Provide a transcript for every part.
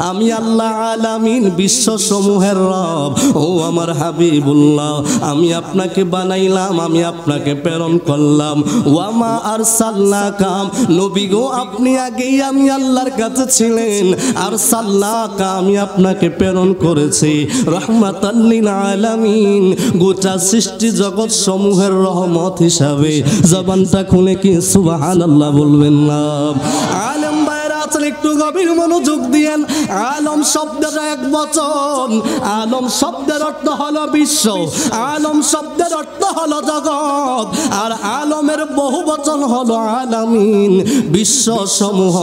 আমি আল্লাহ আলামিন বিশ্বসমূহের রব। ও আমার হাবিবুল্লাহ, আমি আপনাকে বানাইলাম, আমি আপনাকে প্রেরণ করলাম। ওয়ামা আরসালনাকা, নবী গো আপনি আগেই আমি আল্লাহর কাছে ছিলেন। আরসালনাকা, আমি আপনাকে প্রেরণ করেছি রাহমাতাল লিল আলামিন, গোটা সৃষ্টি জগৎ সমূহের রহমত হিসাবে। জবানটা খুলে কি সুবহানাল্লাহ বলবেন না? আলেম ভাইরা আছেন, একটু গভীর মনোযোগ দিয়েন। আলম শব্দটা এক বচন। আলম শব্দের অর্থ হলো বিশ্ব, আলম শব্দের অর্থ হলো জগৎ, আর আলমের বহু বচন হলো আলামিন, বিশ্ব সমূহ।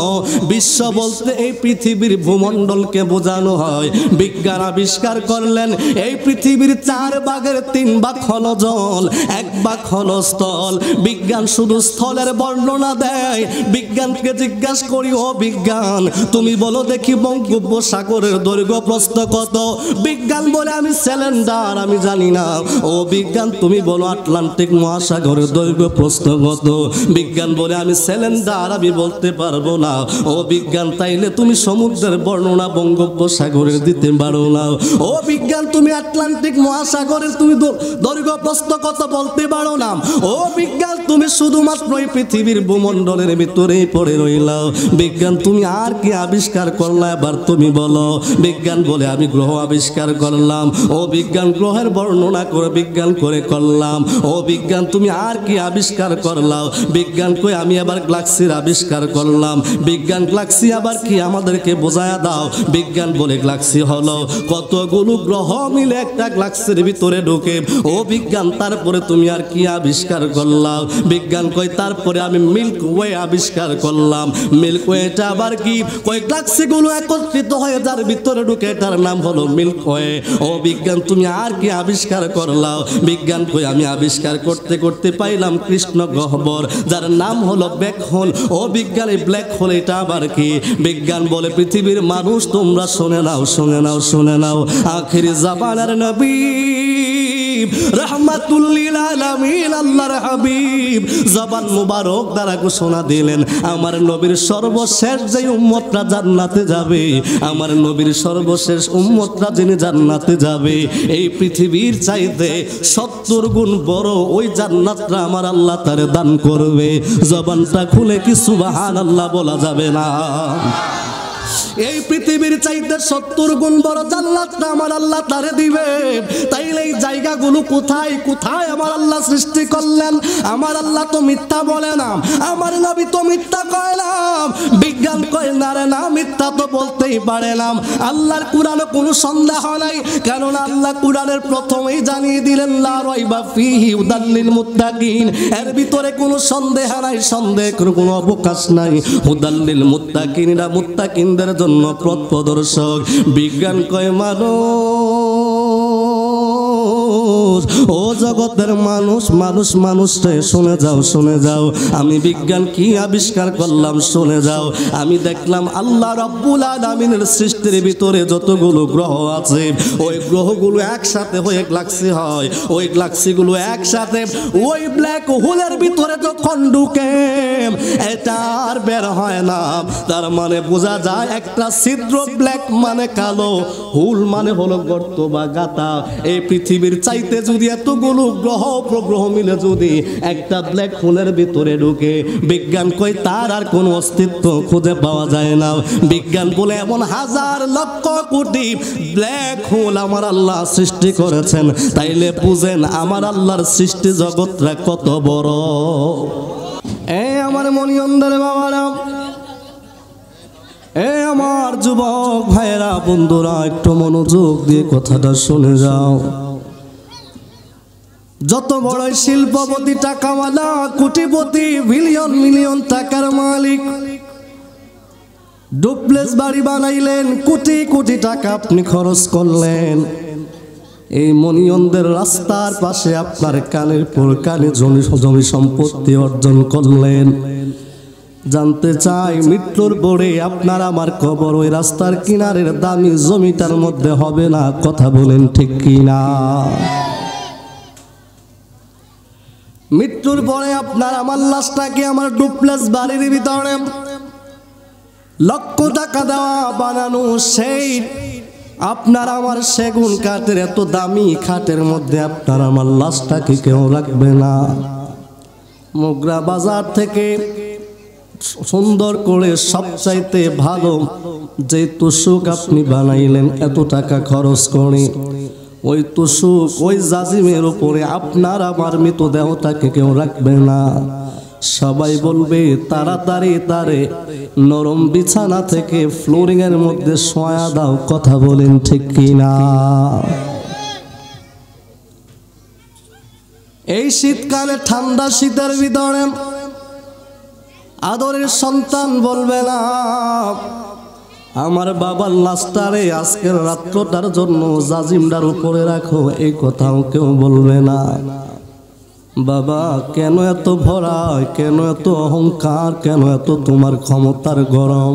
বিশ্ব বলতে এই পৃথিবীর ভূমণ্ডলকে বোঝানো হয়। বিজ্ঞান আবিষ্কার করলেন এই পৃথিবীর 4 ভাগের 3 ভাগ হলো জল, 1 ভাগ হলো স্থল। বিজ্ঞান শুধু স্থলের বর্ণনা দেয়। বিজ্ঞানকে জিজ্ঞাসা করি, ও বিজ্ঞান তুমি বলো দেখি বঙ্গোপসাগরের দৈর্ঘ্য প্রস্থ কত? বিজ্ঞান বলে আমি সিলিন্ডার, আমি জানি না। ও বিজ্ঞান তুমি বলো আটলান্টিক মহাসাগরের দৈর্ঘ্য প্রস্থ কত? বিজ্ঞান বলে আমি সিলিন্ডার, আমি বলতে পারবো না। ও বিজ্ঞান তাইলে তুমি সমুদ্রের বর্ণনা বঙ্গোপসাগরের দিতে পারো না। ও বিজ্ঞান তুমি আটলান্টিক মহাসাগরের তুমি দৈর্ঘ্য প্রস্থ কত বলতে পারো না। ও বিজ্ঞান তুমি শুধুমাত্র এই পৃথিবীর ভূমণ্ডলের ভিতরেই পড়ে রইলাও। বিজ্ঞান তুমি আর কি আবিষ্কার করলা, এবার তুমি বলো। বিজ্ঞান বলে আমি গ্রহ আবিষ্কার করলাম। ও বিজ্ঞান গ্রহের বর্ণনা করে বিজ্ঞান করে করলাম। ও বিজ্ঞান তুমি আর কি আবিষ্কার করলাম? বিজ্ঞান কই আমি আবার গ্যালাক্সির আবিষ্কার করলাম। বিজ্ঞান গ্যালাক্সি আবার কি আমাদেরকে বোঝায়া দাও। বিজ্ঞান বলে গ্যালাক্সি হলো কতগুলো গ্রহ মিলে একটা গ্যালাক্সির ভিতরে ঢোকে। ও বিজ্ঞান তারপরে তুমি আর কি আবিষ্কার করলাম? বিজ্ঞান কই তারপরে আমি মিল্কি ওয়ে আবিষ্কার করলাম। মিল্কি ওয়েটা আবার কি? কই গ্যালাক্সিগুলো একত্রিত হয়ে যার ভিতরে ঢুকে, এটার নাম হলো মিল্কি ওয়ে। ও বিজ্ঞান তুমি আর কি আবিষ্কার করলাম? বিজ্ঞান কই আমি আবিষ্কার করতে করতে পাইলাম কৃষ্ণ গহ্বর, যার নাম হলো ব্ল্যাক হোল। ও বিজ্ঞান এই ব্ল্যাক হোল এটা আবার কি? বিজ্ঞান বলে পৃথিবীর মানুষ তোমরা শুনে নাও, শুনে নাও, শুনে নাও। আখির জামানার নবী রাহমাতুল লিল আলামিন আল্লাহর হাবিব জবান মুবারক দ্বারা ঘোষণা দিলেন, আমার নবীর সর্বশেষ যে উম্মতরা জান্নাতে যাবে, আমার নবীর সর্বশেষ উম্মতরা যিনি জান্নাতে যাবে, এই পৃথিবীর চাইতে 70 গুণ বড় ওই জান্নাতটা আমার আল্লাহ তারে দান করবে। জবানটা খুলে কি সুবহানাল্লাহ বলা যাবে না? এই পৃথিবীর চাইতে 70 গুণ বড় জান্নাতটা আমার আল্লাহ তারে দিবে। তাইলে এই জায়গাগুলো কোথায় কোথায় আমার আল্লাহ সৃষ্টি করলেন? আমার আল্লাহ তো মিথ্যা বলে না, আমার নবী তো মিথ্যা কয় না। বিজ্ঞান কয় না রে না, মিথ্যা তো বলতেই পারে না। আল্লাহর কোরআনে কোনো সন্দেহ নাই, কেননা আল্লাহ কোরআনের প্রথমেই জানিয়ে দিলেন লা রাইবা ফিহি হুদাল লিল মুত্তাকিন, এর ভিতরে কোনো সন্দেহ নাই, সন্দেহের কোনো অবকাশ নাই। হুদাল লিল মুত্তাকিন, এরা মুত্তাকিনদের জন্য পথ প্রদর্শক। বিজ্ঞান কয় মানুষ, ও জগতের মানুষ, মানুষ মানুষে শুনে যাও, শুনে যাও। আমি বিজ্ঞান কি আবিষ্কার করলাম শুনে যাও। আমি দেখলাম আল্লাহ রাব্বুল আলামিনের সৃষ্টির ভিতরে যতগুলো গ্রহ আছে, ওই গ্রহগুলো একসাথে হয়ে গ্যালাক্সি হয়। ওই গ্যালাক্সিগুলো একসাথে ওই ব্ল্যাক হোলের ভিতরে যখন ঢুকে, এটা আর বের হয় না। তার মানে বোঝা যায় একটা ছিদ্র, ব্ল্যাক মানে কালো, হোল মানে হলো গর্ত বা গাতা। এই পৃথিবীর চাইতে যদি এতগুলো গ্রহ উপগ্রহ মিলে যদি একটা ব্ল্যাক হোলের ভিতরে ঢুকে, বিজ্ঞান কই তার আর কোনো অস্তিত্ব খুঁজে পাওয়া যায় না। বিজ্ঞান বলে এমন হাজার লক্ষ কোটি ব্ল্যাক হোল আমার আল্লাহ সৃষ্টি করেছেন। তাইলে বুঝেন আমার আল্লাহর সৃষ্টি জগৎটা কত বড়। আমার মনিয়ন্দের বাবারা, আমার যুবক ভাইরা, বন্ধুরা, একটু মনোযোগ দিয়ে কথাটা শুনে যাও। যত বড় শিল্পপতি, টাকাওয়ালা, কোটিপতি, বিলিয়ন মিলিয়ন টাকার মালিক, ডুপ্লেক্স বাড়ি বানাইলেন, কোটি কোটি টাকা আপনি খরচ করলেন, এই মনিয়নদের রাস্তার পাশে আপনার কানের পর কানে জমি সম্পত্তি অর্জন করলেন। জানতে চাই মৃত্যুর পরে আপনার আমার কবর ওই রাস্তার কিনারের দামি জমিটার মধ্যে হবে না? কথা বলেন ঠিক কিনা? মৃত্যুর পরে আপনার আমার লাশটাকে আমার ডুপ্লেক্স বাড়ির ভিতরে লক্ষ টাকা দেওয়া বানানো সেই আপনার আমার সেগুন কাঠের এত দামি খাটের মধ্যে আপনার আমার লাশটাকে কেউ রাখবে না। মুগরা বাজার থেকে সুন্দর করে সবচাইতে ভালো যে তুষুক আপনি বানাইলেন এত টাকা খরচ করে, ওই তুষুক ওই জাজিমের উপরে আপনার আমার মৃতদেহটাকে কেউ রাখবে না। সবাই বলবে তাড়াতাড়ি তারে নরম বিছানা থেকে ফ্লোরিং এর মধ্যে শোয়া দাও। কথা বলেন ঠিক কিনা? এই শীতকালে ঠান্ডা শীতের ভিতরে আদরের সন্তান বলবে না আমার বাবার লাশটারে আজকের রাত্রটার জন্য জাজিমটার উপরে রাখো, এই কথাও কেউ বলবে না। বাবা কেন এত ভরায়, কেন এত অহংকার, কেন এত তোমার ক্ষমতার গরম?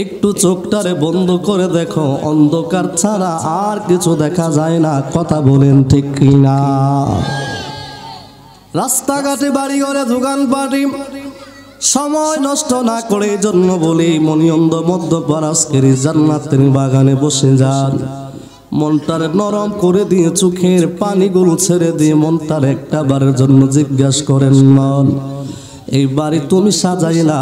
একটু চোখটারে বন্ধ করে দেখো, অন্ধকার ছাড়া আর কিছু দেখা যায় না। কথা বলেন ঠিক কিনা? রাস্তাঘাটে বাড়ি ঘরে দোকানপাটি সময় নষ্ট না করে জন্য বলি মনিয়ন্দ মধ্যপার আজকের জান্নাতের বাগানে বসে যান। মনটারে নরম করে দিয়ে চোখের পানিগুলো ছেড়ে দিয়ে মনটার একটা বারের জন্য জিজ্ঞাসা করেন, মন এই বাড়ি তুমি সাজাইলা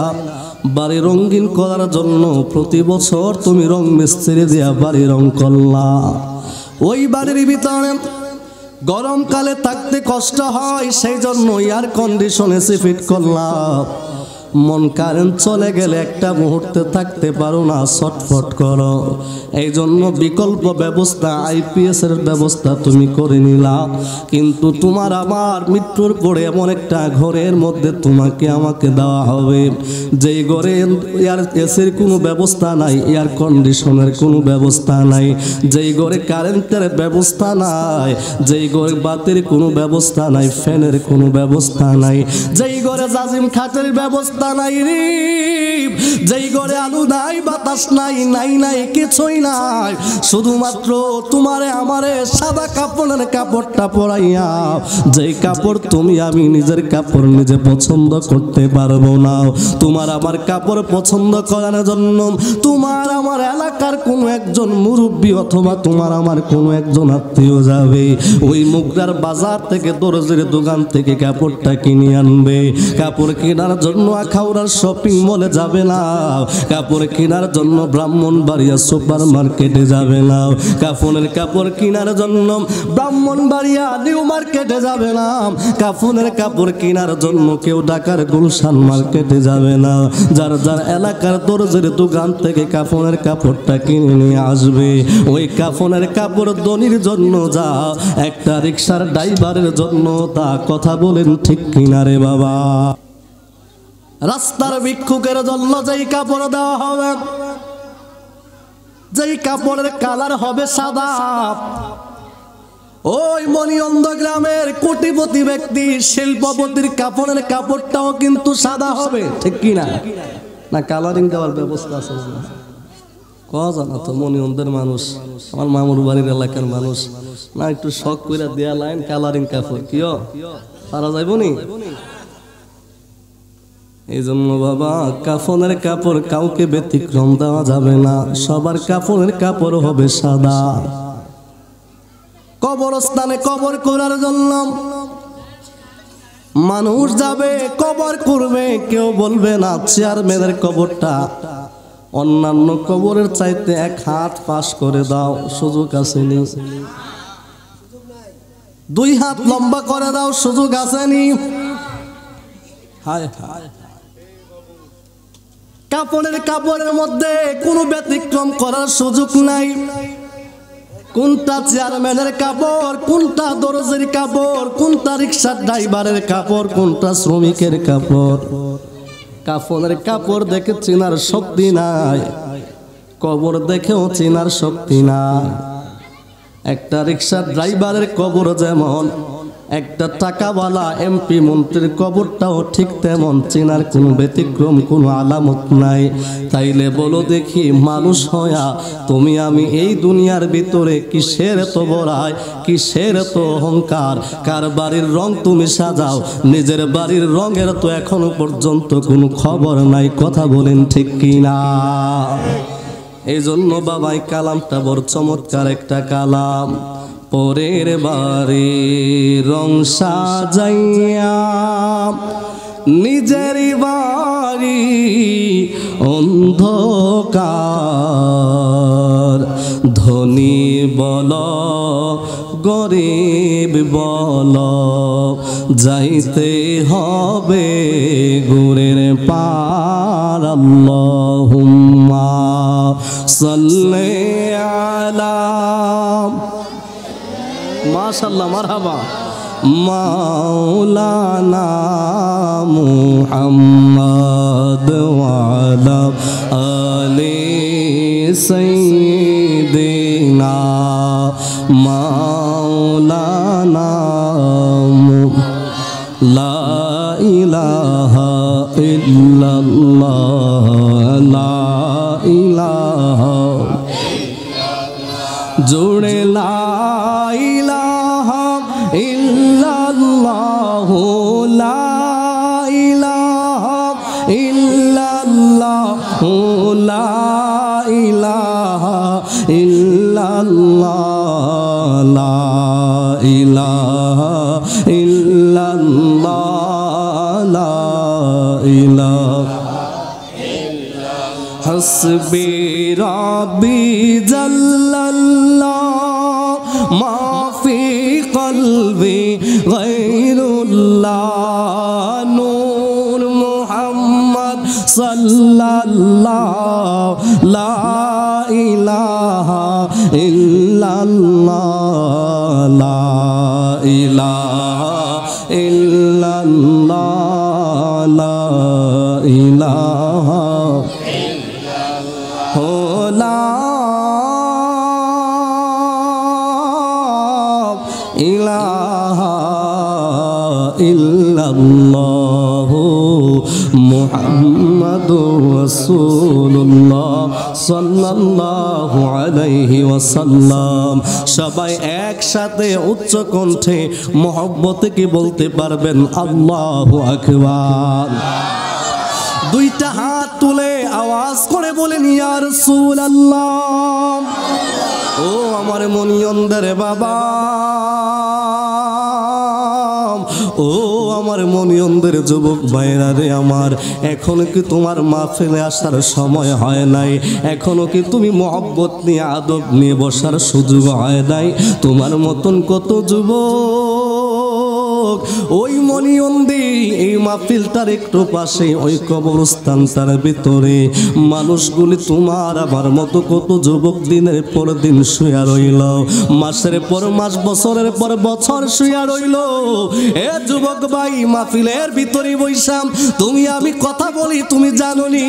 বাড়ি রঙিন করার জন্য, প্রতি বছর তুমি রং মিস্ত্রি দিয়া বাড়ি রং করলা। ওই বাড়ির ভিতরে গরমকালে থাকতে কষ্ট হয়, সেই জন্য এয়ার কন্ডিশন এসি ফিট করলাম। মন কারেন্ট চলে গেলে একটা মুহূর্তে থাকতে পারো না, ছটফট করো। এই জন্য বিকল্প ব্যবস্থা আইপিএস এর ব্যবস্থা তুমি করে নিলা। কিন্তু তোমার আমার মৃত্যুর পরে এমন একটা ঘরের মধ্যে তোমাকে আমাকে দেওয়া হবে যেই ঘরে এয়ার এসির কোনো ব্যবস্থা নাই, এয়ার কন্ডিশনের কোনো ব্যবস্থা নাই, যেই ঘরে কারেন্টের ব্যবস্থা নাই, যেই ঘরে বাতির কোনো ব্যবস্থা নাই, ফ্যানের কোনো ব্যবস্থা নাই, যেই ঘরে জাজিম খাটের ব্যবস্থা নাই রে, যেই ঘরে আলো নাই, বাতাস নাই, নাই নাই কিছুই নাই, শুধুমাত্র তোমারে আমারে সাদা কাপড়ের কাপড়টা পরাইয়া, যেই কাপড় তুমি আমি নিজের কাপড় নিজে পছন্দ করতে পারবো না। তোমার আমার কাপড় পছন্দ করার জন্য তোমার আমার এলাকার কোনো একজন মুরব্বী অথবা তোমার আমার কোনো একজন আত্মীয় যাবে, ওই মুগরার বাজার থেকে দরজির দোকান থেকে কাপড়টা কিনে আনবে। কাপড় কেনার জন্য আখাউড়ার শপিং মলে যাবে না, কাপড় কেনার জন্য ব্রাহ্মণবাড়িয়া সুপার মার্কেটে যাবে না, কাফনের কাপড় কেনার জন্য ব্রাহ্মণবাড়িয়া নিউ মার্কেটে যাবে না, কাফনের কাপড় কেনার জন্য কেউ ঢাকার গুলশান মার্কেটে যাবে না। যার যার এলাকার দরজির দোকান থেকে কাফনের কাপড়টা কিনে নিয়ে আসবে। ওই কাফনের কাপড় ধনির জন্য যা, একটা রিক্সার ড্রাইভারের জন্য তা। কথা বলেন ঠিক কিনা রে বাবা? রাস্তার ভিক্ষুকের জন্য যেই কাপড় দেওয়া হবে, যেই কাপড়ের কালার হবে সাদা, ওই মনিয়ন্দ গ্রামের কোটিপতি ব্যক্তি শিল্পপতির কাপড়ের কাপড়টাও কিন্তু সাদা হবে। ঠিক কিনা? না কালারিং দেওয়ার ব্যবস্থা আছে? জানা তো মনিয়ন্দের মানুষ, আমার মামুর বাড়ির এলাকার মানুষ, না একটু শখ করে দেয়া লাইন কালারিং কাপড় কিও পারা যাইব নি? এই জন্য বাবা কাফনের কাপড় কাউকে ব্যতিক্রম দেওয়া যাবে না, সবার কাফনের কাপড় হবে সাদা। কবরস্থানে কবর করার জন্য মানুষ যাবে, কবর করবে, কেউ বলবে না চেয়ারম্যানের কবরটা অন্যান্য কবরের চাইতে 1 হাত পাশ করে দাও, সুযোগ আসেনি। 2 হাত লম্বা করে দাও, সুযোগ আসেনি। হায় হায়, কাপড়ের কাপড়ের মধ্যে কোনো ব্যতিক্রম করার সুযোগ নাই। কোনটা চেয়ারম্যানের কাপড়, কোনটা দরজির কাপড়, কোনটা রিক্সার ড্রাইভারের কাপড়, কোনটা শ্রমিকের কাপড়, কাফনের কাপড় দেখে চেনার শক্তি নাই, কবর দেখেও চেনার শক্তি নাই। একটা রিক্সার ড্রাইভারের কবর যেমন একটা টাকাওয়ালা এমপি মন্ত্রীর কবরটাও ঠিক তেমন, চেনার কোনো ব্যতিক্রম কোনো আলামত নাই। তাইলে বলো দেখি, মানুষ হয়া তুমি আমি এই দুনিয়ার ভিতরে কিসের এত বড়াই, কিসের এত অহংকার? কার বাড়ির রং তুমি সাজাও, নিজের বাড়ির রঙের তো এখনো পর্যন্ত কোনো খবর নাই। কথা বলেন ঠিক কিনা? এই জন্য বাবাই কালামটা বড় চমৎকার একটা কালাম। পরের বাড়ি রং সাজাইয়া নিজের বাড়ি অন্ধকার, ধনী বল গরিব বল যাইতে হবে গুরের পার। আল্লাহুম্মা সাল্লি আলা, মাশাআল্লাহ, মারহাবা, মাওলানা মুহাম্মদ ওয়া আলা আলি সাইয়্যিদিনা মাওলানা। লা ইলাহা ইল্লাল্লাহ, লা ইলাহা জোড়ে লা ইলাহা ইল্লাল্লাহ, লা ইলাহা ইল্লাল্লাহ, লা ইলাহা ইল্লাল্লাহ, লা ইলাহা ইল্লাল্লাহ, লা ইলাহা হাসবি রাব্বি জাল্লাল্লাহ মা ফি কলবি গায়রুল্লাহ। নূর মুহাম্মদ সাল্লাল্লাহ, লা ইলাহা ইল্লাল্লাহ, লা ইলাহা ইল্লাল্লাহ, লা ইলাহা লা ইলাহা ইল্লাল্লাহ মুহাম্মাদুর রাসূলুল্লাহ সাল্লাল্লাহু আলাইহি ওয়াসাল্লাম। সবাই একসাথে উচ্চ কণ্ঠে মহব্বতে কি বলতে পারবেন? আল্লাহু আকবার। দুইটা হাত তুলে আওয়াজ করে বলেন ইয়া রাসূলুল্লাহ। ও আমার মনিয়ন্দের বাবা, ও আমার মনিয়ন্দের যুবক ভাইরা রে আমার, এখনো কি তোমার মাহফিলে আসার সময় হয় নাই? এখনো কি তুমি মহব্বত নিয়ে আদব নিয়ে বসার সুযোগ হয় নাই? তোমার মতন কত যুবক ওই মনিয়ন্দি এই মাহফিলটার একটু পাশে ওই কবরস্থানটার ভিতরে মানুষগুলি তোমার আমার মতো কত যুবক দিনের পর দিন শুয়ে রইল, মাসের পর মাস বছরের পর বছর শুয়ে রইল। এ যুবক ভাই, মাহফিলের ভিতরে বৈশাম তুমি আমি কথা বলি, তুমি জানোনি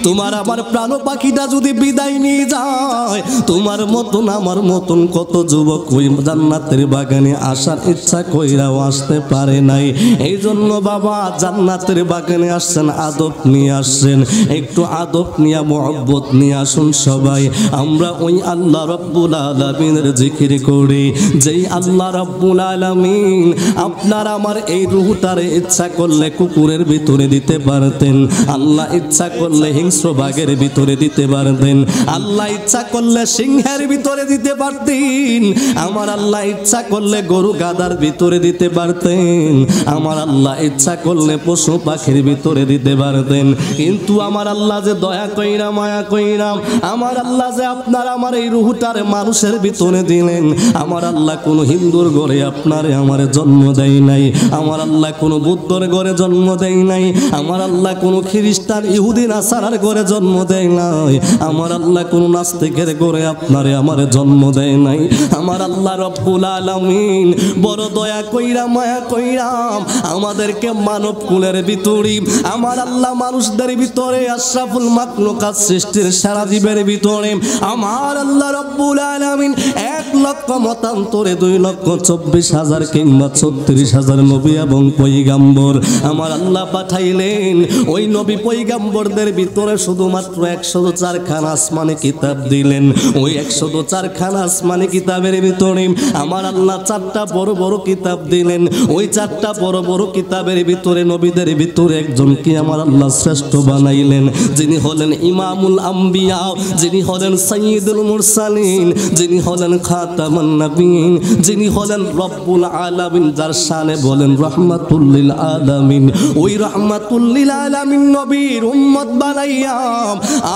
তোমার আমার প্রাণ পাখিটা যদি বিদায় নিয়ে যায়, তোমার মতন আমার মতন কত যুবক ওই জান্নাতের বাগানে আসার ইচ্ছা কইরাও আসতে পারে নাই। এই জন্য বাবা জান্নাতের বাগানে আসছেন, আদব নিয়ে আসছেন, একটু আদব নিয়ে মহব্বত নিয়ে আসুন সবাই। আমরা ওই আল্লাহ রাব্বুল আলামিনের জিকির করি, যেই আল্লাহ রাব্বুল আলামিন আপনার আমার এই রূহটারে ইচ্ছা করলে কুকুরের ভিতরে দিতে পারতেন, আল্লাহ ইচ্ছা করলে হিংস্র বাঘের ভিতরে দিতে পারতেন, আল্লাহ ইচ্ছা করলে সিংহের ভিতরে দিতে পারতেন, আমার আল্লাহ ইচ্ছা করলে গরু গাধার ভিতরে দিতে পারতেন, আমার আল্লাহ ইচ্ছা করলে পশু পাখির ভিতরে দিতে পারতেন। কিন্তু আমার আল্লাহ যে দয়া কইরা মায়া কইরা আমার আল্লাহ যে আপনার আমার এই রূহটারে মানুষের ভিতরে দিলেন, আমার আল্লাহ কোনো হিন্দুর ঘরে আপনারে আমার জন্ম দেয় নাই, আমার আল্লাহ কোনো বুদ্ধর ঘরে জন্ম দেয় নাই, আমার আল্লাহ কোনো খ্রিস্টান ইহুদি নাসারার ঘরে জন্ম দেয় নাই, আমার আল্লাহ কোনো নাস্তিকের ঘরে আপনারে আমার জন্ম দেয় নাই। আমার আল্লাহ রব্বুল আলামিন বড় দয়া কইরা দয়া মায়া কইরাম আমাদেরকে মানব কুলের ভিতরে আমার আল্লাহ মানুষদের ভিতরে আশরাফুল মাখলুকাত সৃষ্টির সারা জীবের ভিতরে আমার আল্লাহ রব্বুল আলামিন 1,00,000 মতান্তরে 2,24,000 কিংবা 36,000 নবী এবং পয়গাম্বর আমার আল্লাহ পাঠাইলেন। ওই নবী পয়গাম্বরদের ভিতরে শুধুমাত্র 104 খানা আসমানি কিতাব দিলেন। ওই 104 খানা আসমানি কিতাবের ভিতরে আমার আল্লাহ 4টা বড় বড় কিতাব দিলেন। ওই 4টা বড় বড় কিতাবের ভিতরে নবীদের ভিতরে একজনকে আমার আল্লাহ শ্রেষ্ঠ বানাইলেন, যিনি হলেন ইমামুল আম্বিয়া, যিনি হলেন সাইয়্যিদুল মুরসালিন, যিনি হলেন খাতামুন নবিয়্যিন, যিনি হলেন রব্বুল আলামিন, যার শানে বলেন রাহমাতুল লিল আলামিন। ওই রাহমাতুল লিল আলামিন নবীর উম্মত বানাইয়া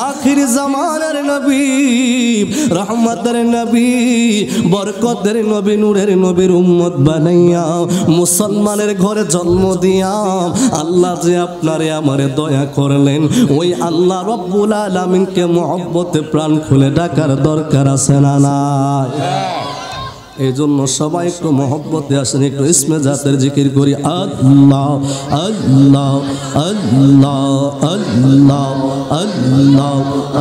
আখির জামানার নবী, রহমতের নবী, বরকতের নবী, নূরের নবীর উম্মত বানাইয়া মুসলমানের ঘরে জন্ম দিয়া আল্লাহ যে আপনারে আমারে দয়া করলেন, ওই আল্লাহ রব্বুল আলামিনকে মহব্বতে প্রাণ খুলে ডাকার দরকার আছে না নাই? এই জন্য সবাই একটু মহব্বতে আসেন, একটু ইসমে জাতের জিকির করি। আল্লাহ আল্লাহ আল্লাহ আল্লাহ আল্লাহ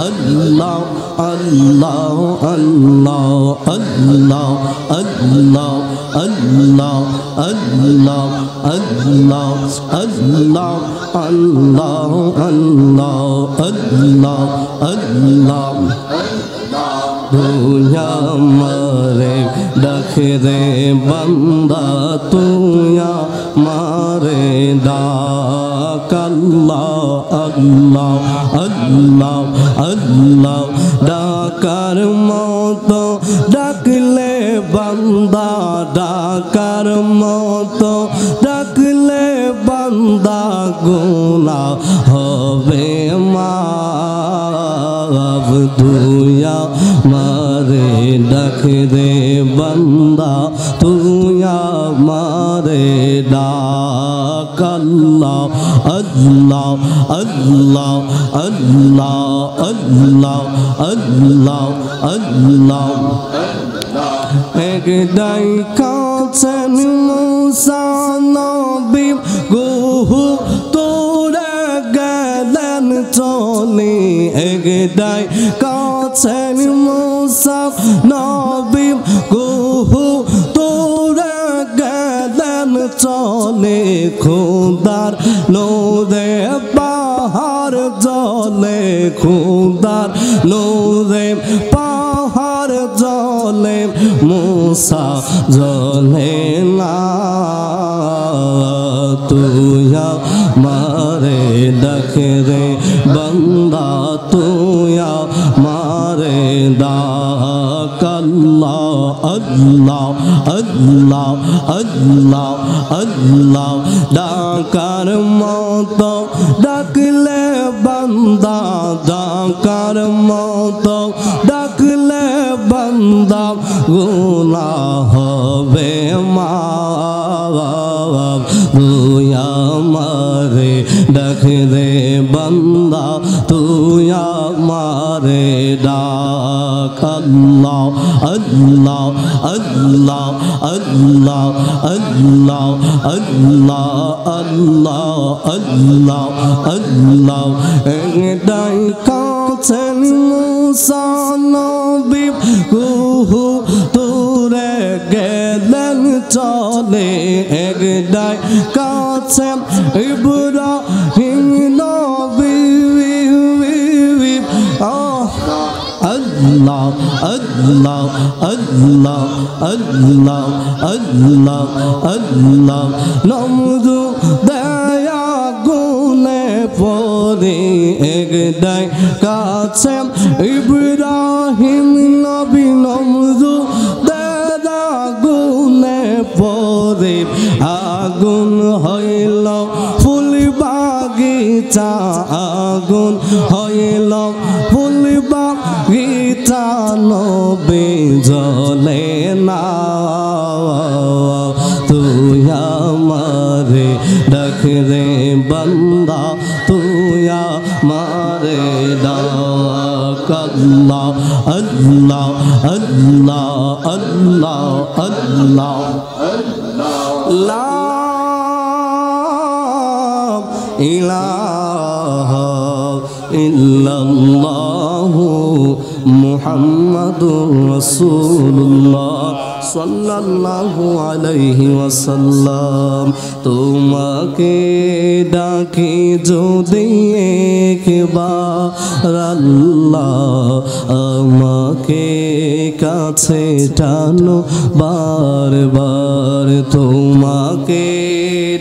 আল্লাহ আল্লাহ আল্লাহ আল্লাহ আল্লাহ আল্লাহ আল্লাহ আল্লাহ আল্লাহ আল্লাহ আল্লাহ আল্লাহ তুই আমারে ডাকে রে বান্দা, তুই আমারে ডাক। আল্লাহ আল্লাহ আল্লাহ আল্লাহ ডাকার মতো ডাকলে বান্দা, ডাকার মতো ডাকলে বান্দা গুনাহ হবে মাফ। তুই আমারে ডাক দে বান্দা, তুই আমারে ডাক। আল্লাহ আল্লাহ আল্লাহ আল্লাহ আল্লাহ আল্লাহ আল্লাহ একদাই কাছেন মুসা নবী গুহু তোরা গেলেন চলে। একদাই কাছেন মুসা নবী গুহু তোরা গেলেন চলে। খোদার নূরে পাহাড় জ্বলে, খোদার নূরে পাহাড় জ্বলে, মুসা জ্বলে না। তুই আমারে ডাক রে বান্দা, তুই আমারে ডাক। আল্লাহ আল্লাহ আল্লাহ আল্লাহ আল্লাহ ডাকার মতো ডাকলে বান্দা, ডাকার মতো ডাকলে বান্দা গুনাহ হবে মাফ। তুই আমারে ডাক দে বান্দা, তুই আমারে ডাক। আল্লাহ আল্লাহ আল্লাহ আল্লাহ আল্লাহ আল্লাহ আল্লাহ আল্লাহ আল্লাহ একদাই কাছেন মুসা নবী গুহু তোরে গেলেন চলে। একদাই কাছেন ইব্রাহিম নবী। আল্লাহ আল্লাহ আল্লাহ আল্লাহ আল্লাহ আল্লাহ নমরু দয়া গুনে পরে। একদাই কাছে ইব্রাহিম নবী, নমরু দয়া গুনে পরে। আগুন হইল ফুল বাগিচা, আগুন হইল ফুল বাগিচা, নবী জ্বলে না। তুই আমারে ডাক রে বান্দা, তুই আমারে ডাক। আল্লাহ আল্লাহ আল্লাহ আল্লাহ আল্লাহ লা ইলাহা ইল্লাল্লাহু মুহাম্মাদুর রাসূলুল্লাহ সাল্লাল্লাহু আলাইহি ওয়াসাল্লাম। তোমাকে ডাকি যদি একবার আল্লাহ আমাকে কাছে টানো বারবার। তোমাকে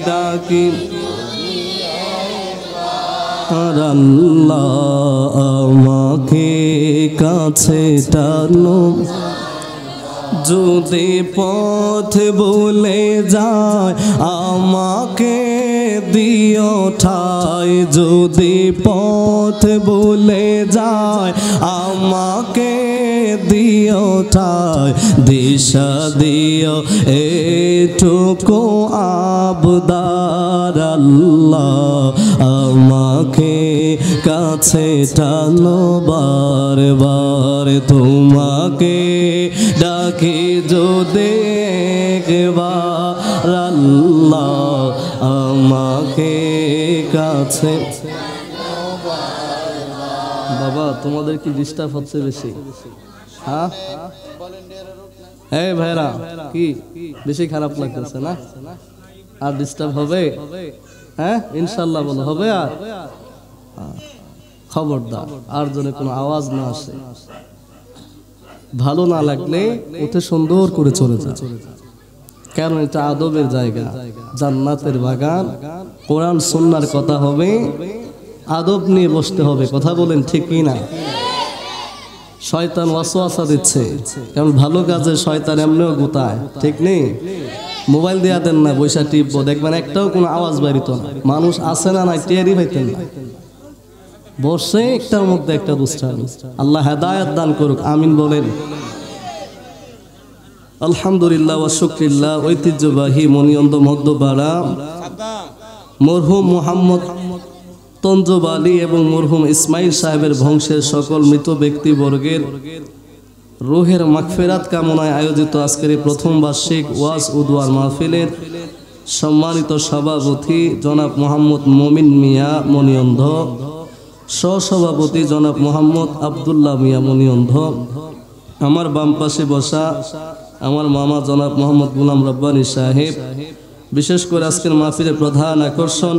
ডাকি আল্লাহ আমাকে কাছে টানো। যদি পথ ভুলে যায় আমাকে দিও ঠাই। যদি পথ ভুলে যায় আমাকে দিও ঠাই। দিশা দিও এটুকু আবদার আল্লাহ আমাকে কাছে টানো বারবার। তোমাকে ডাকি যদি একবার আল্লাহ আমাকে কাছে। বাবা তোমাদের কি ডিস্টার্ব হচ্ছে বেশি? হ্যাঁ এই ভাইরা কি বেশি খারাপ লাগতেছে না? আর ডিস্টার্ব হবে? হ্যাঁ ইনশাল্লাহ বলো হবে। আর খবরদার আর যদি কোনো আওয়াজ না আসে, ভালো না লাগলে উঠে সুন্দর করে চলে যায়, কারণ এটা আদবের জায়গা, জান্নাতের বাগান। কোরআন সুন্নাহর কথা হবে, আদব নিয়ে বসতে হবে। কথা বলেন ঠিক কি না? শয়তান ওয়াসওয়াসা দিচ্ছে, কারণ ভালো কাজে শয়তান এমনিও গুতায়, ঠিক নেই? মোবাইল দেয়া দেন না, বৈশা টিপবো, দেখবেন একটাও কোনো আওয়াজ বাইরিত না। মানুষ আসে না নাই টেরই পাইতেন না, বসে একটার মধ্যে একটা দুষ্টামি। আল্লাহ হেদায়েত দান করুক, আমিন বলেন। আলহামদুলিল্লাহ ওয়া শুকরিল্লাহ। ঐতিহ্যবাহী মনিয়ন্দ মধ্যপাড়া মরহুম মোহাম্মদ তঞ্জব আলী এবং মরহুম ইসমাইল সাহেবের বংশের সকল মৃত ব্যক্তিবর্গের রুহের মাগফিরাত কামনায় আয়োজিত আজকের এই প্রথম বার্ষিক ওয়াজ উদওয়ার মাহফিলের সম্মানিত সভাপতি জনাব মোহাম্মদ মমিন মিয়া মনিয়ন্ধ, সহসভাপতি জনাব মোহাম্মদ আবদুল্লাহ মিয়া মনিয়ন্ধ, আমার বাম পাশে বসা আমার মামা জনাব মোহাম্মদ গুলাম রব্বানী সাহেব, বিশেষ করে আজকের মাহফিলের প্রধান আকর্ষণ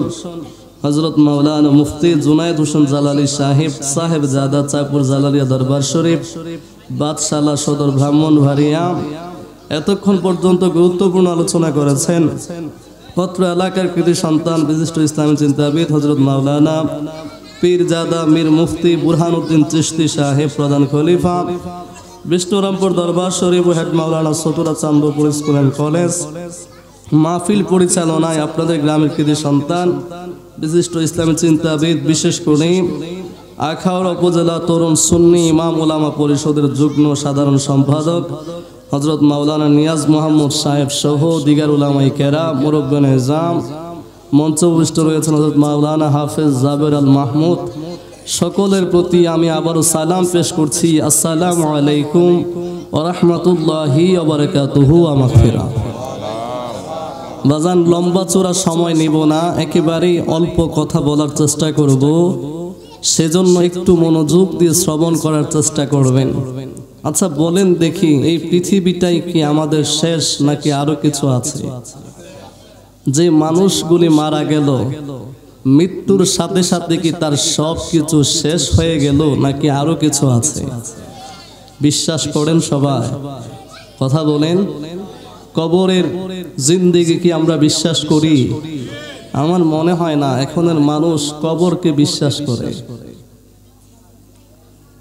হযরত মাওলানা মুফতি জুনায়েদ হোসেন জালালী সাহেব, সাহেব জাদা চাঁদপুর জালালিয়া দরবার শরীফ, বাদশালা সদর ব্রাহ্মণবাড়িয়া। এতক্ষণ পর্যন্ত গুরুত্বপূর্ণ আলোচনা করেছেন পত্র এলাকার কৃতি সন্তান বিশিষ্ট ইসলামী চিন্তাবিদ হযরত মাওলানা পীরজাদা মীর মুফতি বুরহানুদ্দিন চিশতি সাহেব, প্রধান খলিফা বিষ্ণুরামপুর দরবার শরীফ ও হেড মাওলানা Satura Chandpur school and college. মাহফিল পরিচালনায় আপনাদের গ্রামের কৃতি সন্তান বিশিষ্ট ইসলামী চিন্তাবিদ, বিশেষ করে আখাউড়া উপজেলা তরুণ সুন্নি ইমাম উলামা পরিষদের যুগ্ম সাধারণ সম্পাদক হযরত মাওলানা নিয়াজ মোহাম্মদ সাহেব সহ দিগার উলামায়ে কেরাম, মুরব্বিয়ান নিজাম, মঞ্চ উপবিষ্ট রয়েছেন হযরত মাওলানা হাফেজ জাবের আল মাহমুদ। সকলের প্রতি আমি আবারও সালাম পেশ করছি, আসসালামু আলাইকুম ওয়া রাহমাতুল্লাহি ওয়া বারাকাতুহু ওয়া মাগফিরাহ। বাজান লম্বা চূড়া সময় নিব না, একেবারেই অল্প কথা বলার চেষ্টা করব, সেজন্য একটু মনোযোগ দিয়ে শ্রবণ করার চেষ্টা করবেন। আচ্ছা বলেন দেখি, এই পৃথিবীটাই কি আমাদের শেষ নাকি আরো কিছু আছে? যে মানুষগুলি মারা গেল, মৃত্যুর সাথে সাথে কি তার সব কিছু শেষ হয়ে গেল নাকি আরো কিছু আছে? বিশ্বাস করেন সবাই? কথা বলেন। কবরের জিন্দেগি কি আমরা বিশ্বাস করি? আমার মনে হয় না এখনের মানুষ কবরকে বিশ্বাস করে।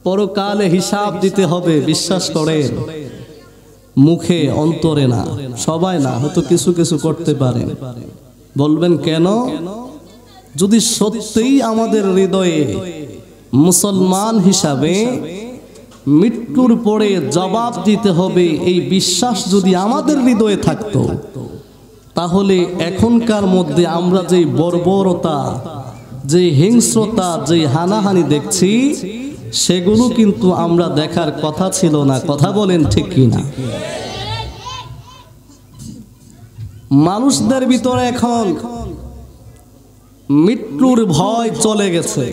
পরকালে হিসাব দিতে হবে বিশ্বাস করেন, মুখে অন্তরে না। সবাই না, হয়তো কিছু কিছু করতে পারেন। বলবেন কেন? যদি সত্যিই আমাদের হৃদয়ে মুসলমান হিসাবে মৃত্যুর পরে জবাব দিতে হবে এই বিশ্বাস যদি আমাদের হৃদয়ে থাকতো, তাহলে এখনকার মধ্যে আমরা যে বর্বরতা, যে হিংস্রতা, যে হানাহানি দেখছি, সেগুলো কিন্তু আমরা দেখার কথা ছিল না। কথা বলেন ঠিক কিনা? মানুষদের ভিতরে এখন মৃত্যুর ভয় চলে গেছে,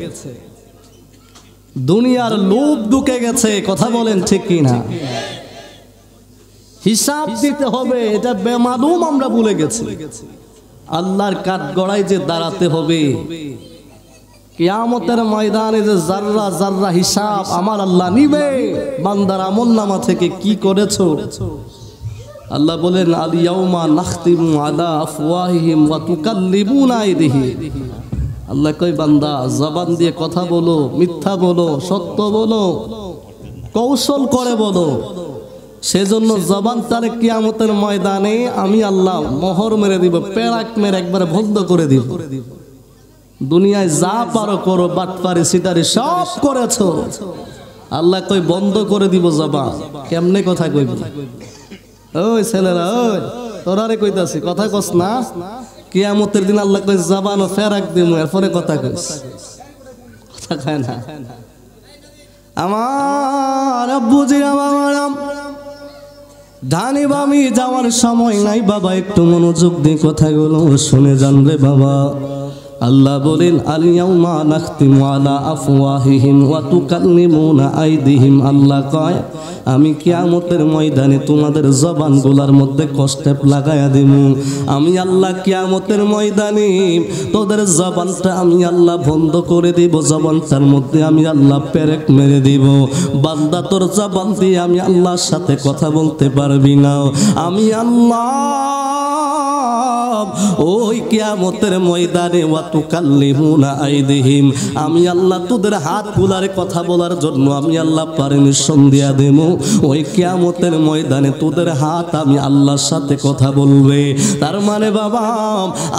দুনিয়ার লোভ ঢুকে গেছে। কথা বলেন ঠিক কিনা? হিসাব দিতে হবে, এটা বেমালুম আমরা ভুলে গেছি। আল্লাহর কাঠগড়ায় যে দাঁড়াতে হবে, কিয়ামতের ময়দানে যে জাররা জাররা হিসাব আমার আল্লাহ নিবে। বান্দার আমলনামা থেকে কি করেছো? আল্লাহ বলেন আল ইয়াউমা নাখতিমু আলা আফওয়াহিহিম ওয়া তুকাল্লিমুনা আইদিহিম। আল্লাহ কয় বান্দা জবান দিয়ে কথা বলো, মিথ্যা বলো, সত্য বলো, কৌশল করে বলো। সেজন্য জবানটারে কিয়ামতের ময়দানে আমি আল্লাহ মোহর মেরে দিব, পেরাক মেরে একবারে বন্ধ করে দিব। দুনিয়ায় যা পারো করো, বাটপারি সিটারি সব করেছো, আল্লাহ কই বন্ধ করে দিব জবান। কেমনে কথা কইবি? ওই ছেলেরা, ওই তোরারে কইতাছি, কথা কস না। কিয়ামতের দিন আল্লাহ কই জবান ও ফেরাক দিব, এরপরে কথা কইস। কথা কয় না আমার আব্বুজি। আমার ধানি বামি যাওয়ার সময় নাই বাবা, একটু মনোযোগ দিয়ে কথাগুলো শুনে জানলে বাবা। আল্লাহ বলেন আল ইয়াউমা নাখতিমু আলা আফওয়াহিহিম ওয়া তুকাল্লিমুনা আইদিহিম। আল্লাহ কয় আমি কিয়ামতের ময়দানে তোমাদের জবানগুলোর মধ্যে কষ্টেপ লাগায়া দেব। আমি আল্লাহ কিয়ামতের ময়দানে তোদের জবানটা আমি আল্লাহ বন্ধ করে দিব, জবানটার মধ্যে আমি আল্লাহ পেরেক মেরে দিব। বান্দা তোর জবান দিয়ে আমি আল্লাহর সাথে কথা বলতে পারবি না। আমি আল্লাহ ওই কিয়ামতের ময়দানে ওয়া তুকাল্লিমুনা আইদিহিম, আমি আল্লাহ তোদের হাতগুলারে কথা বলার জন্য আমি আল্লাহ পারমিশন দিয়া দেব। ওই কিয়ামতের ময়দানে তোদের হাত আমি আল্লাহর সাথে কথা বলবে। তার মানে বাবা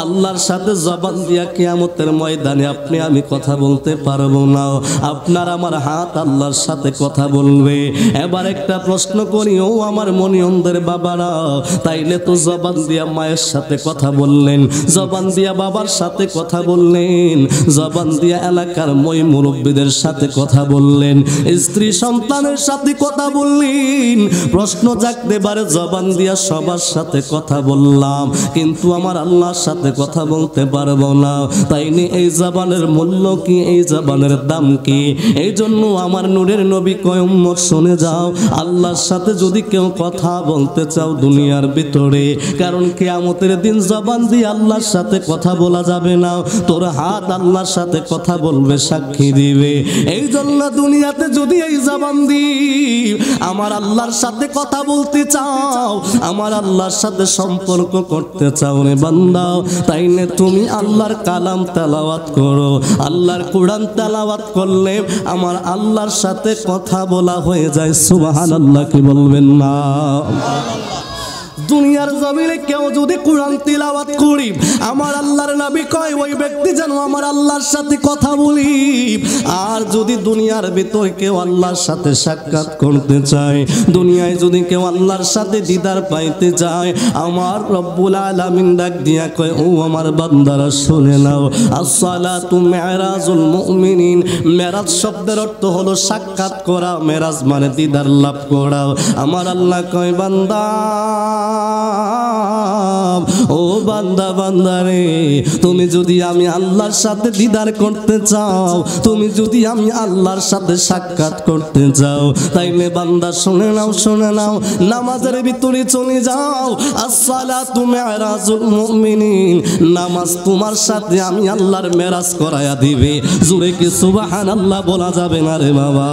আল্লাহর সাথে জবান দিয়া কিয়ামতের ময়দানে আপনি আমি কথা বলতে পারবো না, আপনার আমার হাত আল্লাহর সাথে কথা বলবে। এবার একটা প্রশ্ন করি, ও আমার মনিয়নদের বাবারা, তাইলে তো জবান দিয়া মায়ের সাথে কথা বললেন, জবান দিয়া বাবার সাথে কথা বললেন, জবান দিয়া এলাকার মই মুরব্বীদের সাথে কথা বললেন, স্ত্রী সন্তানের সাথে কথা বললেন। প্রশ্ন জাগতে পারে জবান দিয়া সবার সাথে কথা বললাম, কিন্তু আমার আল্লাহর সাথে কথা বলতে পারবো না। তাইনি এই জবানের মূল্য কি, এই জবানের দাম কি? এই জন্য আমার নূরের নবী কয় উম্মত শুনে যাও, আল্লাহর সাথে যদি কেউ কথা বলতে চাও দুনিয়ার ভিতরে, কারণ কিয়ামতের দিন জবান দিয়ে আল্লাহর সাথে কথা বলা যাবে না, তোর হাত আল্লাহর সাথে কথা বলবে, সাক্ষী দিবে। এই জন্য দুনিয়াতে যদি এই জবান দি আমার আল্লাহর সাথে কথা বলতে চাও, আমার আল্লাহর সাথে সম্পর্ক করতে চাও রে বান্দা, তাইলে তুমি আল্লাহর কালাম তেলাওয়াত করো। আল্লাহর কোরআন তেলাওয়াত করলে আমার আল্লাহর সাথে কথা বলা হয়ে যায়। সুবহানাল্লাহ কি বলবেন না? দুনিয়ার জমিনে কেউ যদি কোরআন তিলাওয়াত করি, আমার আল্লাহর নবী কয় ওই ব্যক্তি যেন আমার আল্লাহর সাথে কথা বলি। আর যদি দুনিয়ার ভিতর কেউ আল্লাহর সাথে সাক্ষাৎ করতে চায়, দুনিয়ায় যদি কেউ আল্লাহর সাথে দিদার পাইতে চায়, আমার রব্বুল আলামিন ডাক দিয়া কয় ও আমার বান্দারা শুনে নাও, আসসালাতু মিরাজুল মুমিনিন। মেরাজ শব্দের অর্থ হলো সাক্ষাৎ করা, মেরাজ মানে দিদার লাভ করা। আমার আল্লাহ কয় বান্দা, ও বান্দা বান্দারে, তুমি যদি আমি আল্লাহর সাথে দিদার করতে চাও, তুমি যদি আমি আল্লাহর সাথে সাক্ষাৎ করতে চাও, তাইলে বান্দা শুনে নাও, শুনে নাও, নামাজের ভিতরে চলে যাও। আসসালাতু মিরাজুল মুমিনিন, নামাজ তোমার সাথে আমি আল্লাহর মেরাজ করায়া দিবে। জোরে কি সুবহানাল্লাহ বলা যাবে না রে বাবা?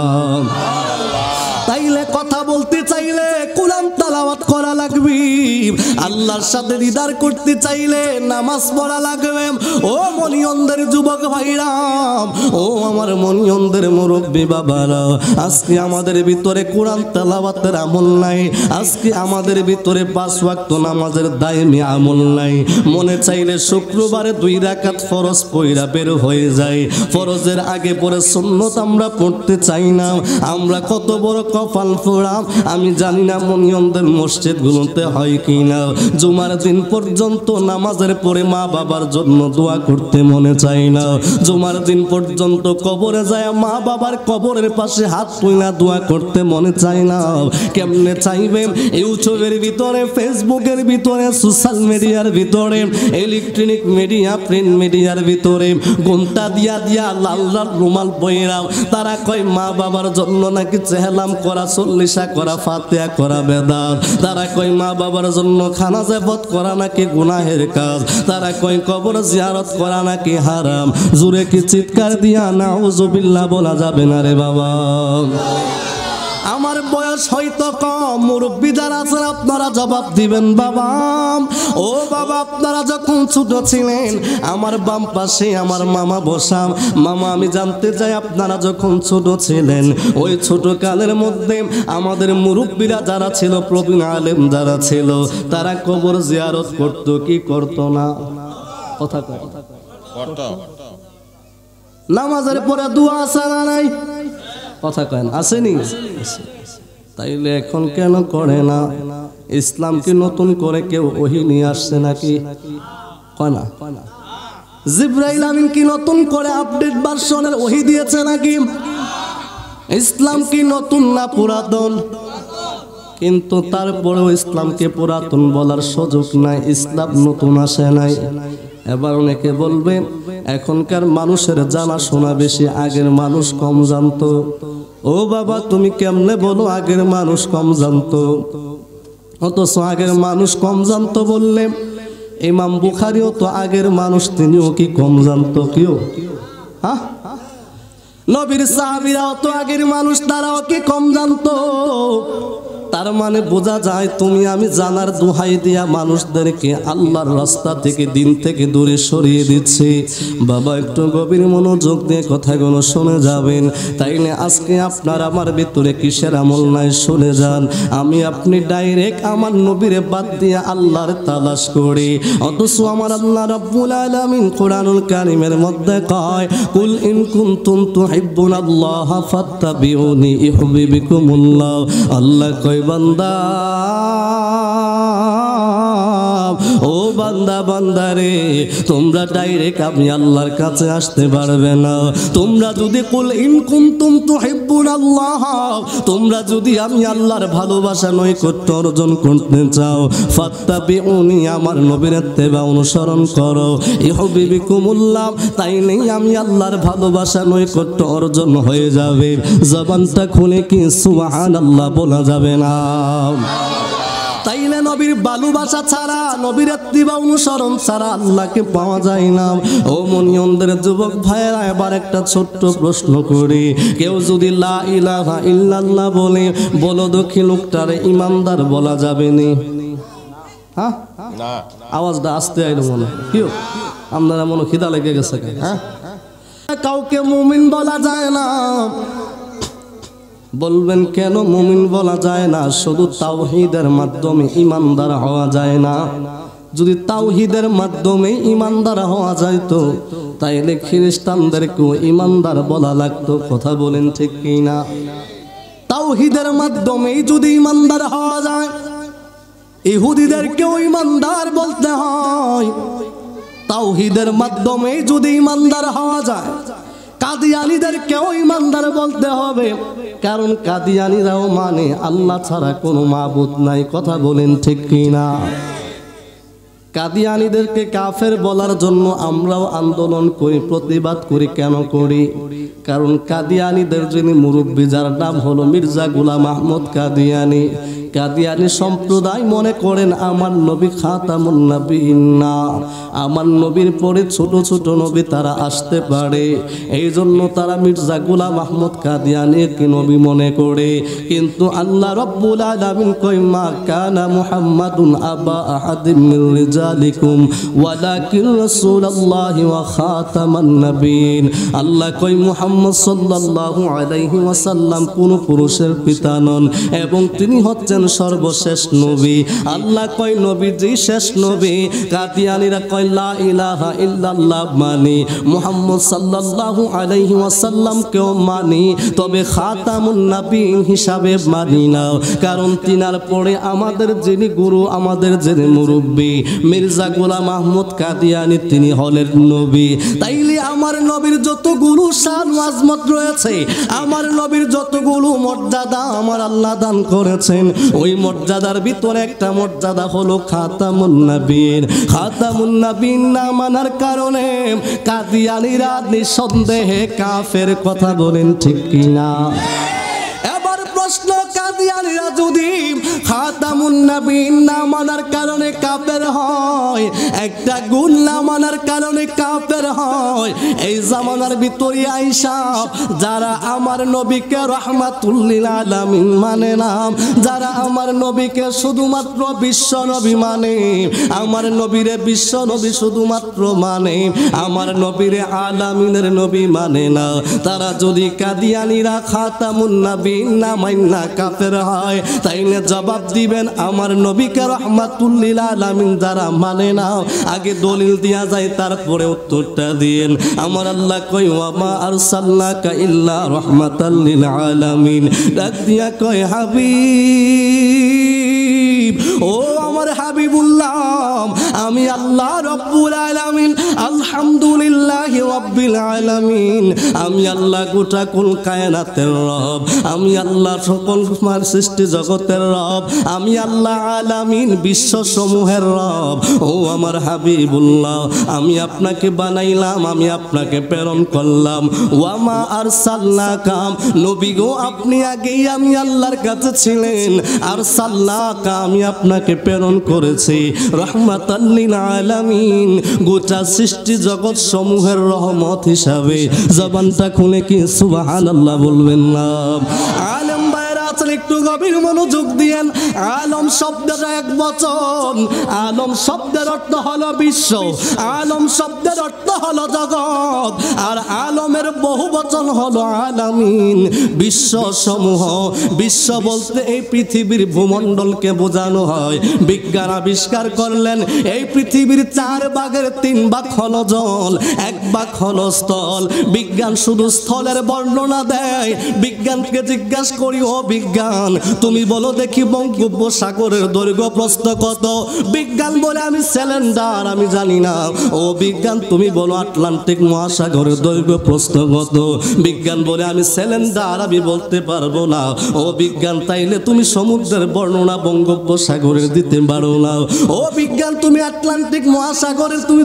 তাইলে কথা বলতে চাইলে কোরআন তেলাওয়াত করা লাগবে, আল্লাহর সাথে দিদার করতে চাইলে নামাজ পড়া লাগবে। ও মনিয়নদের যুবক ভাইরাম, ও আমার মনিয়নদের মুরব্বী বাবারা, আজকে আমাদের ভিতরে কোরআন তেলাওয়াতের আমল নাই, আজকে আমাদের ভিতরে 5 ওয়াক্ত নামাজের দায়মি আমল নাই। মনে চাইলে শুক্রবারে 2 রাকাত ফরজ পড়া বের হয়ে যায়, ফরজের আগে পরে সুন্নত আমরা পড়তে চাই না। আমরা কত বড় কপাল পোড়া আমি জানি না। মনিয়নদের মসজিদগুলো তুলতে হয় কিনা? জুমার দিন পর্যন্ত নামাজের পরে মা বাবার জন্য দোয়া করতে মনে চায় না? জুমার দিন পর্যন্ত কবরে যায় মা বাবার কবরের পাশে হাত তুইলা দোয়া করতে মনে চায় না? কেমনে চাইবেন? ইউটিউবের ভিতরে, ফেসবুকের ভিতরে, সোশ্যাল মিডিয়ার ভিতরে, ইলেকট্রনিক মিডিয়া, প্রিন্ট মিডিয়ার ভিতরে ঘুমটা দিয়া দিয়া লাল লাল রুমাল বইরাও তারা কয় মা বাবার জন্য নাকি চেহলাম করা, চল্লিশা করা, ফাতিহা করা বেদাত। তারা কয় মা বাবার জন্য খানা জাবত করা নাকি গুনাহের কাজ। তারা কয় কবর জিয়ারত করা নাকি হারাম। জোরে কি চিৎকার দিয়া নাউজুবিল্লাহ বলা যাবে না রে বাবা? আমার বয়স হয়তো কম, মুরব্বী যারা আছেন আপনারা জবাব দিবেন। বাবা, ও বাবা, আপনারা যখন ছোট ছিলেন আমার বাম পাশে আমার মামা বসা। মামা, আমি জানতে চাই আপনারা যখন ছোট ছিলেন ওই ছোট কালের মধ্যে আমাদের মুরব্বীরা যারা ছিল, প্রবীণ আলেম যারা ছিল, তারা কবর জিয়ারত করত কি করত না? কথা কয় নামাজের পরে দোয়া আছে না নাই? কথা কয় আসেনি? তাইলে এখন কেন করে না? ইসলাম কি নতুন করে কেউ ওহী নিয়ে আসছে নাকি? কয় না? জিবরাইল আমিন কি নতুন করে আপডেট ভার্সনের ওহী দিয়েছে নাকি? ইসলাম কি নতুন না পুরাতন? কিন্তু তারপরেও ইসলামকে পুরাতন বলার সুযোগ নাই, ইসলাম নতুন আসে নাই। এবার অনেকে বলবে এখনকার মানুষের জানা শোনা বেশি, আগের মানুষ কম জানতো। ও বাবা, তুমি কেমনে বলো আগের মানুষ কম জানতো? অথচ আগের মানুষ কম জানতো বললে ইমাম বুখারীও তো আগের মানুষ, তিনিও কি কম জানতো? কেউ হ্যাঁ? নবীর সাহাবীরাও তো আগের মানুষ, তারাও কি কম জানতো? তার মানে বোঝা যায় তুমি আমি জানার দোহাই দিয়া মানুষদেরকে আল্লাহর রাস্তা থেকে, দিন থেকে দূরে সরিয়ে দিচ্ছে। বাবা, একটু গভীর মনোযোগ দিয়ে কথাগুলো শুনে যাবেন, তাইলে আজকে আপনার আমার ভিতরে কিসের আমল নাই শুনে যান। আমি আপনি ডাইরেক্ট আমার নবীরে বাদ দিয়ে আল্লাহর তালাশ করি, অথচ আমার আল্লাহ রাব্বুল আলামিন কোরআনুল কারীমের মধ্যে কয়, কুল ইন কুনতুম তুহিব্বুনাল্লাহ ফাত্তাবিউনি ইউহিব্বুকুমুল্লাহ। আল্লাহ কয়, বান্দা, ও বান্দা, বান্দারে, তোমরা ডাইরেক্ট আমি আল্লাহর কাছে আসতে পারবে না। তোমরা যদি কুল ইন কুনতুম তুহিব্বুনাল্লাহ, তোমরা যদি আমি আল্লাহর ভালোবাসা নৈকট্য অর্জন করতে চাও, ফাত্তাবিউনি, আমার নবীর ইত্তেবা অনুসরণ করো, ইউহিব্বুকুমুল্লাহ, তাই নেই আমি আল্লাহর ভালোবাসা নৈকট্য অর্জন হয়ে যাবে। জবানটা খুলে কি সুবহানাল্লাহ বলা যাবে না? তাইলে নবীর ভালোবাসা ছাড়া, নবীর ইত্তিবা অনুসরণ ছাড়া আল্লাহকে পাওয়া যায় না। ও মনিয়নদের যুবক ভাইয়েরা, এবার একটা ছোট্ট প্রশ্ন করি, কেউ যদি লা ইলাহা ইল্লাল্লাহ বলে, বলো দেখি লোকটারে ইমানদার বলা যাবে নি? হ্যাঁ, আওয়াজটা আসতে আইলো মনে কেউ, আপনারা মনে খিদা লেগে গেছে? হ্যাঁ, কাউকে মুমিন বলা যায় না। বলবেন কেন মুমিন বলা যায় না? শুধু তাওহীদের মাধ্যমে ইমানদার হওয়া যায় না। যদি তাওহীদের মাধ্যমে ইমানদার হওয়া যাইতো তাইলে খ্রিস্টানদেরকেও ইমানদার বলা লাগতো। কথা বলেন ঠিক কি না? তাওহীদের মাধ্যমেই যদি ইমানদার হওয়া যায়, ইহুদিদেরকেও ইমানদার বলতে হয়। তাওহীদের মাধ্যমে যদি ইমানদার হওয়া যায়, কাদিয়ানীদেরকেও ইমানদার বলতে হবে, কারণ কাদিয়ানীরাও মানে আল্লাহ ছাড়া কোনো মাবুদ নাই। কথা বলেন ঠিক কিনা? কাদিয়ানীদেরকে কাফের বলার জন্য আমরাও আন্দোলন করি, প্রতিবাদ করি। কেন করি? কারণ কাদিয়ানীদের যিনি মুরব্বী, যার নাম হলো মির্জা গোলাম আহমদ কাদিয়ানী, কাদিয়ানী সম্প্রদায় মনে করেন আমার নবী খাতামুন নবীন না, আমার নবীর পরে ছোট ছোট নবী তারা আসতে পারে, এই জন্য তারা মির্জা গোলাম আহমদ কাদিয়ানীকে নবী মনে করে। কিন্তু আল্লাহ রাব্বুল আলামিন কয়, মা কানা মুহাম্মাদুন আবা আহাদিম মিন রিজালিকুম ওয়ালাকিন রাসূলুল্লাহি ওয়া খাতামান নবীন। আল্লাহ কয় মুহাম্মদ সাল্লাল্লাহু আলাইহি ওয়াসাল্লাম কোন পুরুষের পিতা নন, এবং তিনি হচ্ছেন হচ্ছেন সর্বশেষ নবী। আল্লাহ কয় নবীজি শেষ নবী। কাদিয়ানীরা কয় লা ইলাহা ইল্লাল্লাহ মানি, মুহাম্মদ সাল্লাল্লাহু আলাইহি ওয়াসাল্লামকেও মানি, তবে খাতামুন নবীন হিসাবে মানি না। কারণ তিনার পরে আমাদের যিনি গুরু, আমাদের যিনি মুরব্বী মির্জা গোলাম আহমদ কাদিয়ানী, তিনি হলেন নবী। তাইলে আমার নবীর যতগুলো শান আজমত রয়েছে, আমার নবীর যতগুলো মর্যাদা আমার আল্লাহ দান করেছেন, ওই মর্যাদার ভিতরে একটা মর্যাদা হলো খাতামুন নবীন। খাতামুন নবীন না মানার কারণে কাদিয়ানীরা নিঃসন্দেহে কাফের। কথা বলেন ঠিক কিনা? এবার প্রশ্ন, কাদিয়ানীরা যদি খাতামুন নবীন না মানার কারণে কাফের হয়, একটা গুণ না মানার কারণে কাফের হয়, এই জামানার ভিতরে আইসা যারা আমার নবীকে রাহমাতুল লিল আলামিন মানে না, যারা আমার নবীকে শুধুমাত্র বিশ্ব নবী মানে, আমার নবীরে বিশ্ব নবী শুধুমাত্র মানে, আমার নবীরে আলামিনের নবী মানে না, তারা যদি কাদিয়ানীরা খাতামুন নবীন না মাইনা কাফের হয়, তাইলে জবাব দিবেন আমার নবীকে রাহমাতুল লিল আলামিন যারা মানে না, আগে দলিল দিয়া যায় তারপরে উত্তরটা দিয়েন। আমার আল্লাহ কয় ওয়া মা আরসালনাকা ইল্লা রাহমাতাল লিল আলামিন, ডাক দিয়া কয় হাবিব, ও আমার হাবিবুল্লাহ, আমি আল্লাহ রব্বুল আলামিন, আলহামদুলিল্লাহি রাব্বিল আলামিন, আমি আল্লাহ গোটা কুল কায়নাতের রব, আমি আল্লাহ সকল সৃষ্টি জগতের রব, আমি আল্লাহ আলামিন বিশ্ব সমূহের রব। ও আমার হাবিবুল্লাহ, আমি আপনাকে বানাইলাম, আমি আপনাকে প্রেরণ করলাম। ওয়া মা আরসালনাকা, নবী গো আপনি আগেই আমি আল্লাহর কাছে ছিলেন, আরসালনাকা আমি আপনাকে প্রেরণ করেছি রাহমাতাল লিল আলামিন, গোটা সৃষ্টি জগৎ সমূহের রহমত হিসাবে। জবানটা খুলে কি সুবহানাল্লাহ বলবেন না? আলেম ভাইরা আছেন, একটু গভীর মনোযোগ দিয়েন। আলম শব্দটা এক বচন, আলম শব্দের অর্থ হলো বিশ্ব, আলম শব্দের অর্থ হলো জগৎ, আর আলমের বহু বচন হলো আলামিন, বিশ্ব সমূহ। বিশ্ব বলতে এই পৃথিবীর ভূমণ্ডলকে বোঝানো হয়। বিজ্ঞান আবিষ্কার করলেন এই পৃথিবীর 4 ভাগের 3 ভাগ হলো জল, 1 ভাগ হলো স্থল। বিজ্ঞান শুধু স্থলের বর্ণনা দেয়। বিজ্ঞানকে জিজ্ঞাসা করি, ও বিজ্ঞান তুমি বলো দেখি বঙ্গোপসাগরের দৈর্ঘ্য প্রস্থ কত? বিজ্ঞান বলে আমি সিলিন্ডার, আমি জানি না। ও বিজ্ঞান তুমি বলো আটলান্টিক মহাসাগরের দৈর্ঘ্য প্রস্থ কত? বিজ্ঞান বলে আমি সিলিন্ডার, আমি বলতে পারবো না। ও বিজ্ঞান তাইলে তুমি সমুদ্রের বর্ণনা বঙ্গোপসাগরের দিতে পারো না। ও বিজ্ঞান তুমি আটলান্টিক মহাসাগরের তুমি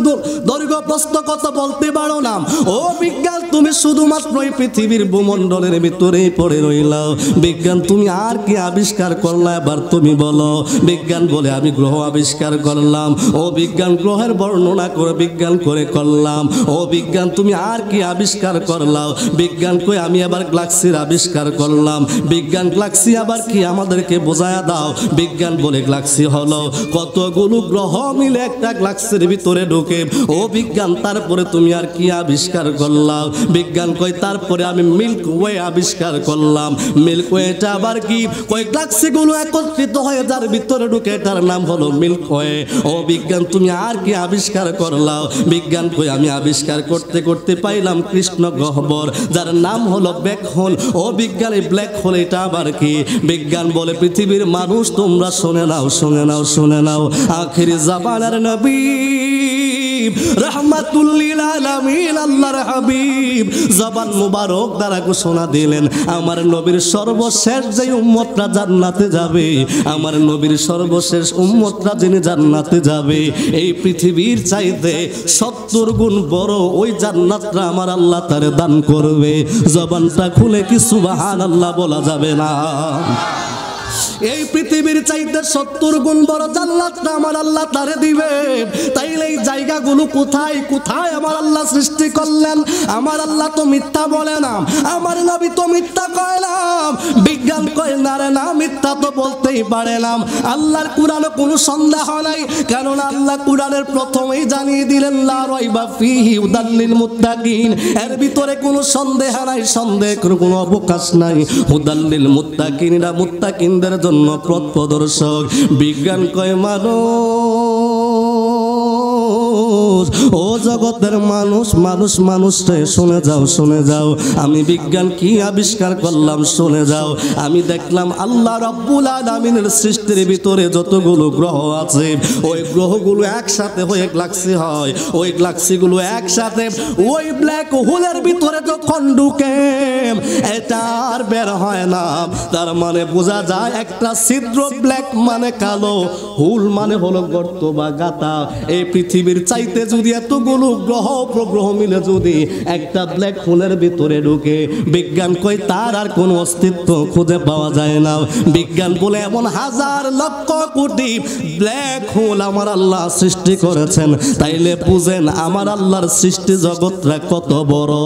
দৈর্ঘ্য প্রস্থ কত বলতে পারো না। ও বিজ্ঞান তুমি শুধুমাত্র এই পৃথিবীর ভূমণ্ডলের ভিতরেই পড়ে রইলাও। বিজ্ঞান তুমি আর কি আবিষ্কার করলা, এবার তুমি বলো। বিজ্ঞান বলে আমি গ্রহ আবিষ্কার করলাম। ও বিজ্ঞান গ্রহের বর্ণনা করে বিজ্ঞান করে করলাম। ও বিজ্ঞান তুমি আর কি আবিষ্কার করলাম? বিজ্ঞান কই আমি আবার গ্যালাক্সির আবিষ্কার করলাম। বিজ্ঞান গ্যালাক্সি আবার কি আমাদেরকে বোঝায়া দাও। বিজ্ঞান বলে গ্যালাক্সি হলো কতগুলো গ্রহ মিলে একটা গ্যালাক্সির ভিতরে ঢোকে। ও বিজ্ঞান তারপরে তুমি আর কি আবিষ্কার করলাম? বিজ্ঞান কই তারপরে আমি মিল্কি ওয়ে আবিষ্কার করলাম। মিল্কি ওয়েটা আবার কি? কই গ্যালাক্সিগুলো একত্রিত হয়ে যার ভিতরে ঢুকে, এটার নাম হলো মিল্কি ওয়ে। ও বিজ্ঞান তুমি আর কি আবিষ্কার করলাম? বিজ্ঞান কই আমি আবিষ্কার করতে করতে পাইলাম কৃষ্ণ গহ্বর, যার নাম হলো ব্ল্যাক হোল। ও বিজ্ঞান এই ব্ল্যাক হোল এটা আবার কি? বিজ্ঞান বলে পৃথিবীর মানুষ তোমরা শুনে নাও, শুনে নাও, শুনে নাও। আখির জামানার নবী রাহমাতুল লিল আলামিন আল্লাহর হাবিব জবান মুবারক দ্বারা ঘোষণা দিলেন, আমার নবীর সর্বশেষ যে উম্মতরা জান্নাতে যাবে, আমার নবীর সর্বশেষ উম্মতরা যিনি জান্নাতে যাবে, এই পৃথিবীর চাইতে 70 গুণ বড় ওই জান্নাতটা আমার আল্লাহ তারে দান করবে। জবানটা খুলে কি সুবহানাল্লাহ বলা যাবে না? এই পৃথিবীর চাইতে 70 গুণ বড় জান্নাতটা আমার আল্লাহ তারে দিবে। তাইলে এই জায়গাগুলো কোথায় কোথায় আমার আল্লাহ সৃষ্টি করলেন? আমার আল্লাহ তো মিথ্যা বলে না, আমার নবী তো মিথ্যা কয় না। বিজ্ঞান কয় না রে না, মিথ্যা তো বলতেই পারে না। আল্লাহর কোরআনে কোনো সন্দেহ নাই, কেননা আল্লাহ কোরআনের প্রথমেই জানিয়ে দিলেন লা রাইবা ফিহি হুদাল লিল মুত্তাকিন, এর ভিতরে কোনো সন্দেহ নাই, সন্দেহের কোনো অবকাশ নাই। হুদাল লিল মুত্তাকিন, এরা মুত্তাকিনদের জন্য পথ প্রদর্শক। বিজ্ঞান কয় ও জগতের মানুষ, মানুষ মানুষে শুনে যাও, শুনে যাও, আমি বিজ্ঞান কি আবিষ্কার করলাম শুনে যাও। আমি দেখলাম আল্লাহ রাব্বুল আলামিনের সৃষ্টির ভিতরে যতগুলো গ্রহ আছে, ওই গ্রহগুলো একসাথে হয়ে গ্যালাক্সি হয়, ওই গ্যালাক্সিগুলো একসাথে ওই ব্ল্যাক হোলের ভিতরে যখন ঢুকে এটা আর বের হয় না। তার মানে বোঝা যায় একটা ছিদ্র, ব্ল্যাক মানে কালো, হোল মানে হলো গর্ত বা গাতা। এই পৃথিবীর চাইতে যদি এতগুলো গ্রহ উপগ্রহ মিলে যদি একটা ব্ল্যাক হোলের ভিতরে ঢুকে, বিজ্ঞান কই তার আর কোনো অস্তিত্ব খুঁজে পাওয়া যায় না। বিজ্ঞান বলে এমন হাজার লক্ষ কোটি ব্ল্যাক হোল আমার আল্লাহ সৃষ্টি করেছেন, তাইলে বুঝেন আমার আল্লাহর সৃষ্টি জগৎটা কত বড়।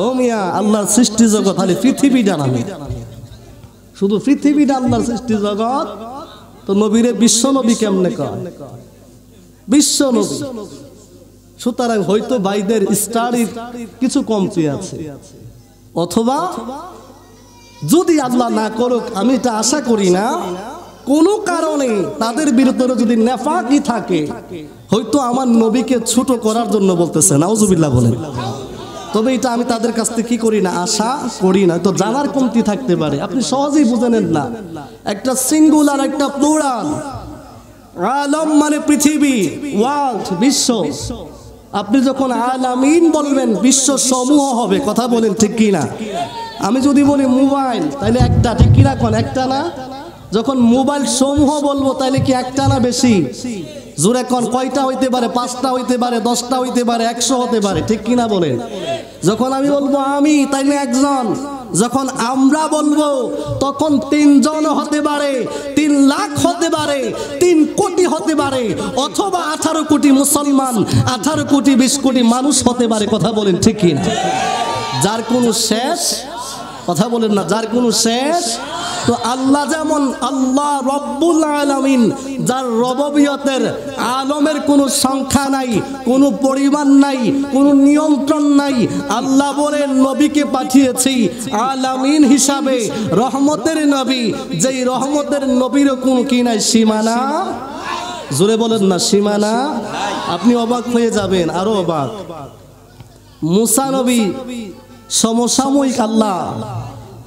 ও মিয়া, আল্লাহর সৃষ্টি জগৎ খালি পৃথিবী জানাবে, শুধু পৃথিবীটা আল্লাহর সৃষ্টি জগৎ। তো নবীরে বিশ্ব নবী কেমনে কয়? বিশ্ব নবী। সুতরাং হয়তো ভাইদের স্টাডির কিছু কমতি আছে, অথবা যদি আল্লাহ না করুক, আমি এটা আশা করি না, কোনো কারণে তাদের বিরুদ্ধে যদি নেফাকি থাকে, হয়তো আমার নবীকে ছোট করার জন্য বলতেছে, নাউজুবিল্লাহ বলেন। তবে এটা আমি তাদের কাছ থেকে কি করি না, আশা করি না। তো জানার কমতি থাকতে পারে, আপনি সহজেই বুঝে নেন না। একটা সিঙ্গুলার, একটা প্লুরাল, আলম মানে পৃথিবী, ওয়ার্ল্ড বিশ্ব। আপনি যখন আলামিন বলবেন, বিশ্ব সমূহ হবে, কথা বলেন ঠিক কি না? আমি যদি বলি মোবাইল, তাহলে একটা, ঠিক কি না? কোন একটা না? যখন মোবাইল সমূহ বলবো, তাহলে কি একটা না বেশি? জোরে কোন, কয়টা হইতে পারে? 5টা হইতে পারে, 10টা হইতে পারে, 100 হতে পারে, ঠিক কিনা বলেন? যখন আমি বলবো আমি, তাইলে একজন। যখন আমরা বলবো, তখন 3 জন হতে পারে, 3 লাখ হতে পারে, 3 কোটি হতে পারে, অথবা 18 কোটি মুসলমান, 18 কোটি 20 কোটি মানুষ হতে পারে, কথা বলেন ঠিক কিনা? যার কোনো শেষ, কথা বলেন না, যার কোনো শেষ। তো আল্লাহ যেমন আল্লাহ রব্বুল আলামিন, যার রববিয়তের আলমের কোনো সংখ্যা নাই, কোনো পরিমাণ নাই, কোনো নিয়ন্ত্রণ নাই। আল্লাহ বলেন নবীকে পাঠিয়েছি আলামিন হিসাবে, রহমতের নবী, যেই রহমতের নবীরও কোনো কি নাই, সীমানা। জোরে বলেন না, সীমানা। আপনি অবাক হয়ে যাবেন, আরো অবাক। মুসা নবী সমসাময়িক আল্লাহ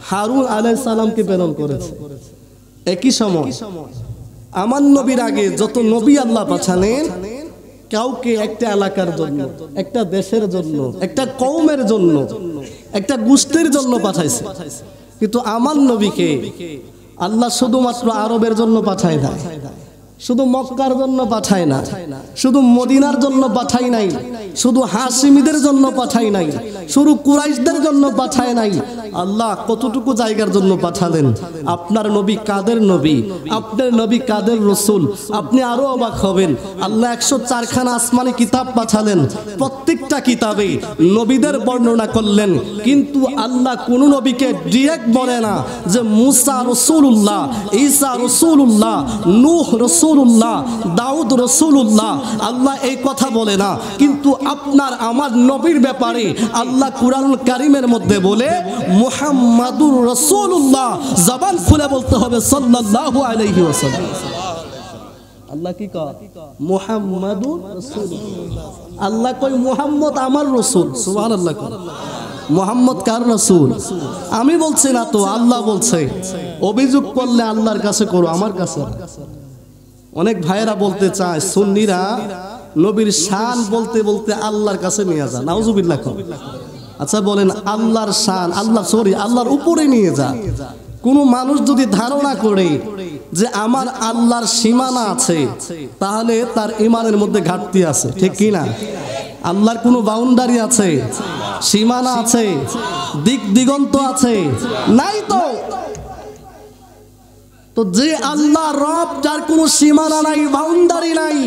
হারুন আলাইহিস সালামকে প্রেরণ করেছে একই সময়। আমার নবীর আগে যত নবী আল্লাহ পাঠালেন, কাউকে একটা এলাকার জন্য, একটা দেশের জন্য, একটা কওমের জন্য, একটা গোষ্ঠীর জন্য পাঠাইছে। কিন্তু আমার নবীকে আল্লাহ শুধুমাত্র আরবের জন্য পাঠায় না, শুধু মক্কার জন্য পাঠায় না, শুধু মদিনার জন্য পাঠাই নাই, শুধু হাশিমীদের জন্য পাঠাই নাই, শুধু কুরাইশদের জন্য পাঠায় নাই। আল্লাহ কতটুকু জায়গার জন্য পাঠালেন। আপনার নবী কাদের নবী, আপনার নবী কাদের রসুল, আপনি আরো অবাক হবেন। আল্লাহ 104 খানা আসমানি কিতাব পাঠালেন, প্রত্যেকটা কিতাবে নবীদের বর্ণনা করলেন। কিন্তু আল্লাহ কোন নবীকে ডিরেক্ট বলে না যে মুসা রাসূলুল্লাহ, ঈসা রাসূলুল্লাহ, নূহ রাসূলুল্লাহ, দাউদ রাসূলুল্লাহ। আল্লাহ এই কথা বলে না। কিন্তু আপনার আমার নবীর ব্যাপারে আল্লাহ কুরআনুল কারীমের মধ্যে বলে মুহাম্মাদুর রাসূলুল্লাহ, জবান খুলে বলতে হবে সাল্লাল্লাহু আলাইহি ওয়াসাল্লাম। আল্লাহ কি কয়? মুহাম্মাদুর রাসূলুল্লাহ। আল্লাহ কয় মুহাম্মদ আমার রাসূল। সুবহানাল্লাহ। মুহাম্মদ কার রাসূল? আমি বলছি না তো, আল্লাহ বলছে। অভিযোগ করলে আল্লাহর কাছে করো, আমার কাছে। অনেক ভাইয়েরা বলতে চায় সুন্নিরা নবীর শান বলতে বলতে আল্লাহর কাছে নিয়ে যায়, নাউজুবিল্লাহ। আচ্ছা বলেন, আল্লাহর শান, আল্লাহর উপরে নিয়ে যা। কোন মানুষ যদি ধারণা করে যে আমার আল্লাহর সীমানা আছে, তাহলে তার ঈমানের মধ্যে ঘাটতি আছে, ঠিক কি না? আল্লাহর কোনো বাউন্ডারি আছে, সীমানা আছে, দিক দিগন্ত আছে? নাই তো। তো যে আল্লাহ রব, যার কোনো সীমানা নাই, বাউন্ডারি নাই,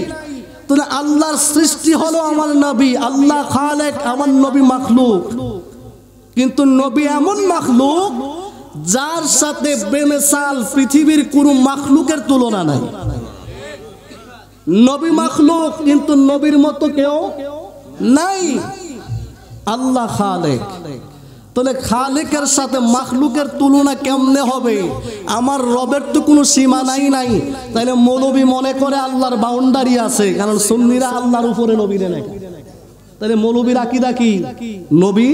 তাহলে আল্লাহর সৃষ্টি হলো আমার নবী। আল্লাহ খালেক, আমার নবী মাখলুক। কিন্তু নবী এমন মাখলুক যার সাথে বেমিসাল পৃথিবীর কোনো মাখলুকের তুলনা নাই। নবী মাখলুক কিন্তু নবীর মতো কেউ নাই। আল্লাহ খালেক, তাহলে খালেকের সাথে মাখলুকের তুলনা কেমনে হবে? আমার রবের তো কোনো সীমানাই নাই। তাইলে মৌলবী মনে করে আল্লাহর বাউন্ডারি আছে, কারণ সুন্নিরা আল্লাহর উপরে নবীরে নেয়। তাহলে মৌলবীর আকীদা কি? নবী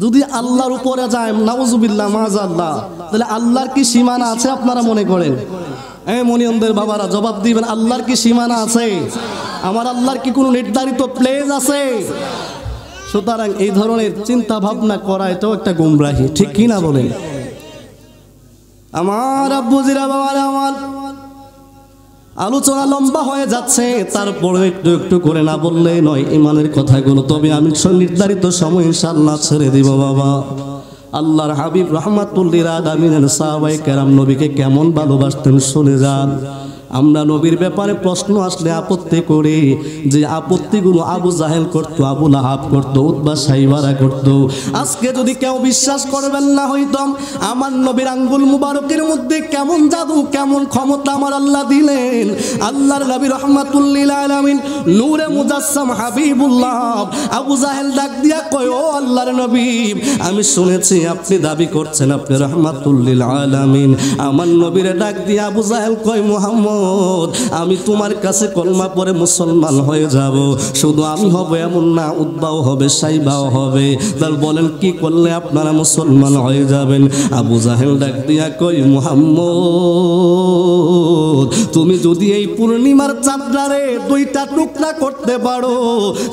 যদি আল্লাহর উপরে যায়, নাউজুবিল্লাহ মাযাল্লাহ, তাহলে আল্লাহর কি সীমানা আছে আপনারা মনে করেন? মনিয়মদের বাবারা জবাব দিবেন, আল্লাহর কি সীমানা আছে? আমার আল্লাহর কি কোনো নির্ধারিত প্লেস আছে? সুতরাং এই ধরনের চিন্তা ভাবনা করা এটাও একটা গুমরাহি, ঠিক কি না বলেন? আমার আব্বুজিরা বাবারা, আমার আলোচনা লম্বা হয়ে যাচ্ছে, তারপরে একটু একটু করে না বললে নয় ইমানের কথাগুলো। তবে আমি নির্ধারিত সময় ইনশাআল্লাহ ছেড়ে দিব বাবা। আল্লাহর হাবিব রাহমাতুল লিল আলামিনের সাহাবায়ে কেরাম নবীকে কেমন ভালোবাসতেন শুনে যান। আমরা নবীর ব্যাপারে প্রশ্ন আসলে আপত্তি করি, যে আপত্তিগুলো আবু জাহেল করত, আবু লাহাব করত, উতবা সাইবারা করত। আজকে যদি কেউ বিশ্বাস করবেন না হইতাম, আমার নবীর আঙ্গুল মুবারকের মধ্যে কেমন জাদু, কেমন ক্ষমতা আমার আল্লাহ দিলেন। আল্লাহর নবী রাহমাতুল লিল আলামিন নূরে মুজাসসাম হাবিবুল্লাহ। আবু জাহেল ডাক দিয়া কয়, ও আল্লাহর নবী, আমি শুনেছি আপনি দাবি করছেন আপনি রাহমাতুল লিল আলামিন। আমার নবীরে ডাক দিয়া আবু জাহেল কয়, মুহাম্মদ, আমি তোমার কাছে কলমা পড়ে মুসলমান হয়ে যাব। শুধু আমি হব এমন না, উতবাও হবে, সাইবাও হবে। তাহলে বলেন কি করলে আপনারা মুসলমান হয়ে যাবেন? আবু জাহেল ডাক দিয়া কই, মুহাম্মদ, তুমি যদি এই পূর্ণিমার চাঁদটারে দুইটা টুকরা করতে পারো,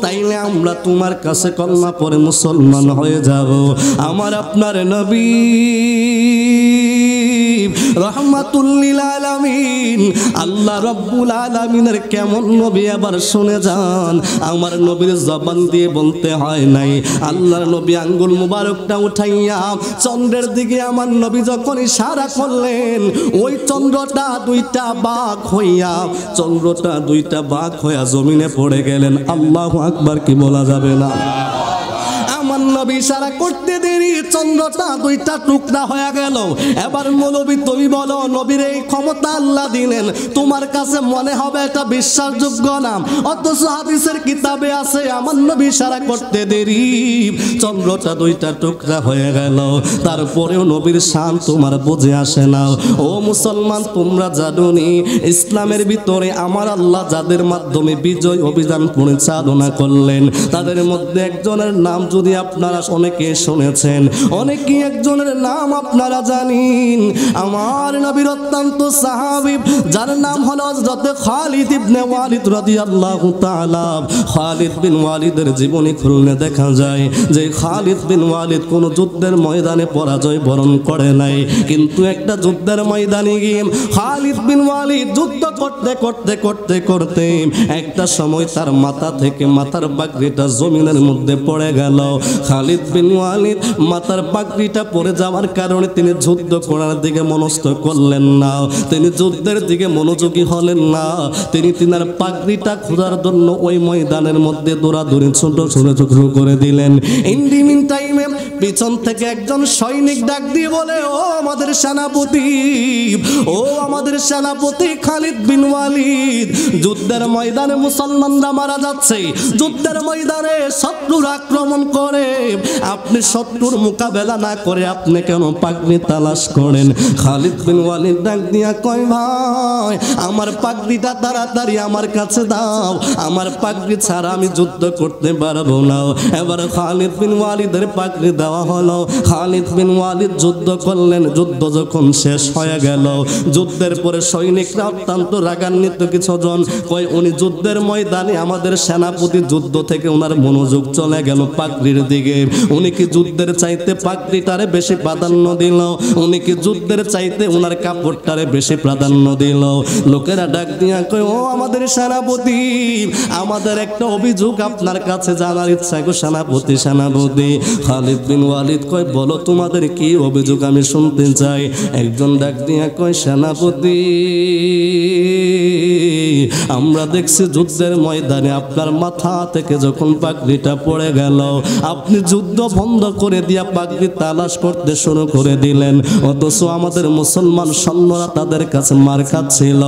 তাইলে আমরা তোমার কাছে কলমা পড়ে মুসলমান হয়ে যাব। আমার আপনার নবী রাহমাতুল লিল আলামিন, আল্লাহ রাব্বুল আলামিনের কেমন নবী আবার শুনে যান। আমার নবীর জবান দিয়ে বলতে হয় নাই, আল্লাহর নবী আঙ্গুল মুবারকটা উঠাইয়া চন্দ্রের দিকে আমার নবী যখন ইশারা করলেন, ওই চন্দ্রটা দুইটা ভাগ হইয়া, চন্দ্রটা দুইটা ভাগ হইয়া জমিনে পড়ে গেলেন। আল্লাহু আকবার কি বলা যাবে না? আমার নবী ইশারা করতে দেরি চন্দ্রটা দুইটা টুকরা হয়ে গেল। এবার মৌলবী তুমি বলো, নবীর এই ক্ষমতা আল্লাহ দিলেন, তোমার কাছে মনে হবে এটা বিশ্বাসযোগ্য না? অথচ হাদিসের কিতাবে আছে আমার নবী ইশারা করতে দেরি চন্দ্রটা দুইটা টুকরা হয়ে গেল। তারপরেও নবীর শান তোমার বুঝে আসে না। ও মুসলমান, তোমরা জানুনি ইসলামের ভিতরে আমার আল্লাহ যাদের মাধ্যমে বিজয় অভিযান পরিচালনা করলেন, তাদের মধ্যে একজনের নাম যদি আপনারা অনেকে শুনেছেন, অনেকে একজনের নাম আপনারা জানেন। আমার নবীর অত্যন্ত সাহাবী, যার নাম হলো হযরত খালিদ ইবনে ওয়ালিদ রাদিয়াল্লাহু তাআলা। খালিদ বিন ওয়ালিদের জীবনী খুললে দেখা যায় যে খালিদ বিন ওয়ালিদ কোন যুদ্ধের ময়দানে পরাজয় বরণ করে নাই, কিন্তু একটা যুদ্ধের ময়দানে গিয়ে খালিদ বিন ওয়ালিদ যুদ্ধ করতে করতে করতে করতে একটা সময় তার মাথা থেকে মাথার পাগড়িটা জমিনের মধ্যে পড়ে গেল। খালিদ বিন ওয়ালিদ মাথার পাগড়িটা পড়ে যাওয়ার কারণে তিনি যুদ্ধ করার দিকে মনস্থ করলেন না, তিনি যুদ্ধের দিকে মনোযোগী হলেন না। তিনি তিনার পাগড়িটা খোঁজার জন্য ওই ময়দানের মধ্যে দৌড়াদৌড়ি ছোট শুরু করে দিলেন। ইন দি মিন টাইমে পিছন থেকে একজন সৈনিক ডাক দিয়ে বলে, ও আমাদের সেনাপতি, ও আমাদের সেনাপতি খালিদ বিন ওয়ালিদ, যুদ্ধের ময়দানে মুসলমানরা মারা যাচ্ছে, যুদ্ধের ময়দানে শত্রুর আক্রমণ করে, আপনি শত্রুর মোকাবেলা না করে আপনি কেন পাগড়ি তালাশ করেন? খালিদ বিন ওয়ালিদ ডাক দিয়া কয়, ভাই আমার পাগড়িটা তাড়াতাড়ি আমার কাছে দাও, আমার পাগড়ি ছাড়া আমি যুদ্ধ করতে পারবো না। এবার খালিদ বিন ওয়ালিদের পাগড়ি দেওয়া হলো। খালিদ বিন ওয়ালিদ যুদ্ধ করলেন। যুদ্ধ যখন শেষ হয়ে গেল, যুদ্ধের পরে সৈনিকরা অত্যন্ত রাগান্বিত কিছুজন কয়, উনি যুদ্ধের ময়দানে আমাদের সেনাপতি যুদ্ধ থেকে ওনার মনোযোগ চলে গেল পাগড়ির দিকে। উনি কি যুদ্ধের চাইতে পাগড়িটারে বেশি প্রাধান্য দিল? উনি কি যুদ্ধের চাইতে ওনার কাপড়টারে বেশি প্রাধান্য দিল? লোকেরা ডাক দিয়া কয়, ও আমাদের সেনাপতি, আমাদের একটা অভিযোগ আপনার কাছে জানার ইচ্ছা গো সেনাপতি, সেনাপতি। খালিদ বিন ওয়ালিদ কয়, বলো তোমাদের কি অভিযোগ, আমি শুনতে চাই। একজন ডাক দিয়া কয়, সেনাপতি, আমরা দেখছি যুদ্ধের ময়দানে আপনার মাথা থেকে যখন পাগড়িটা পড়ে গেল, আপনি যুদ্ধ বন্ধ করে দিয়া পাগড়ি তালাশ করতে শুরু করে দিলেন, অথচ আমাদের মুসলমান সৈন্যরা তাদের কাছে মার খাচ্ছিল।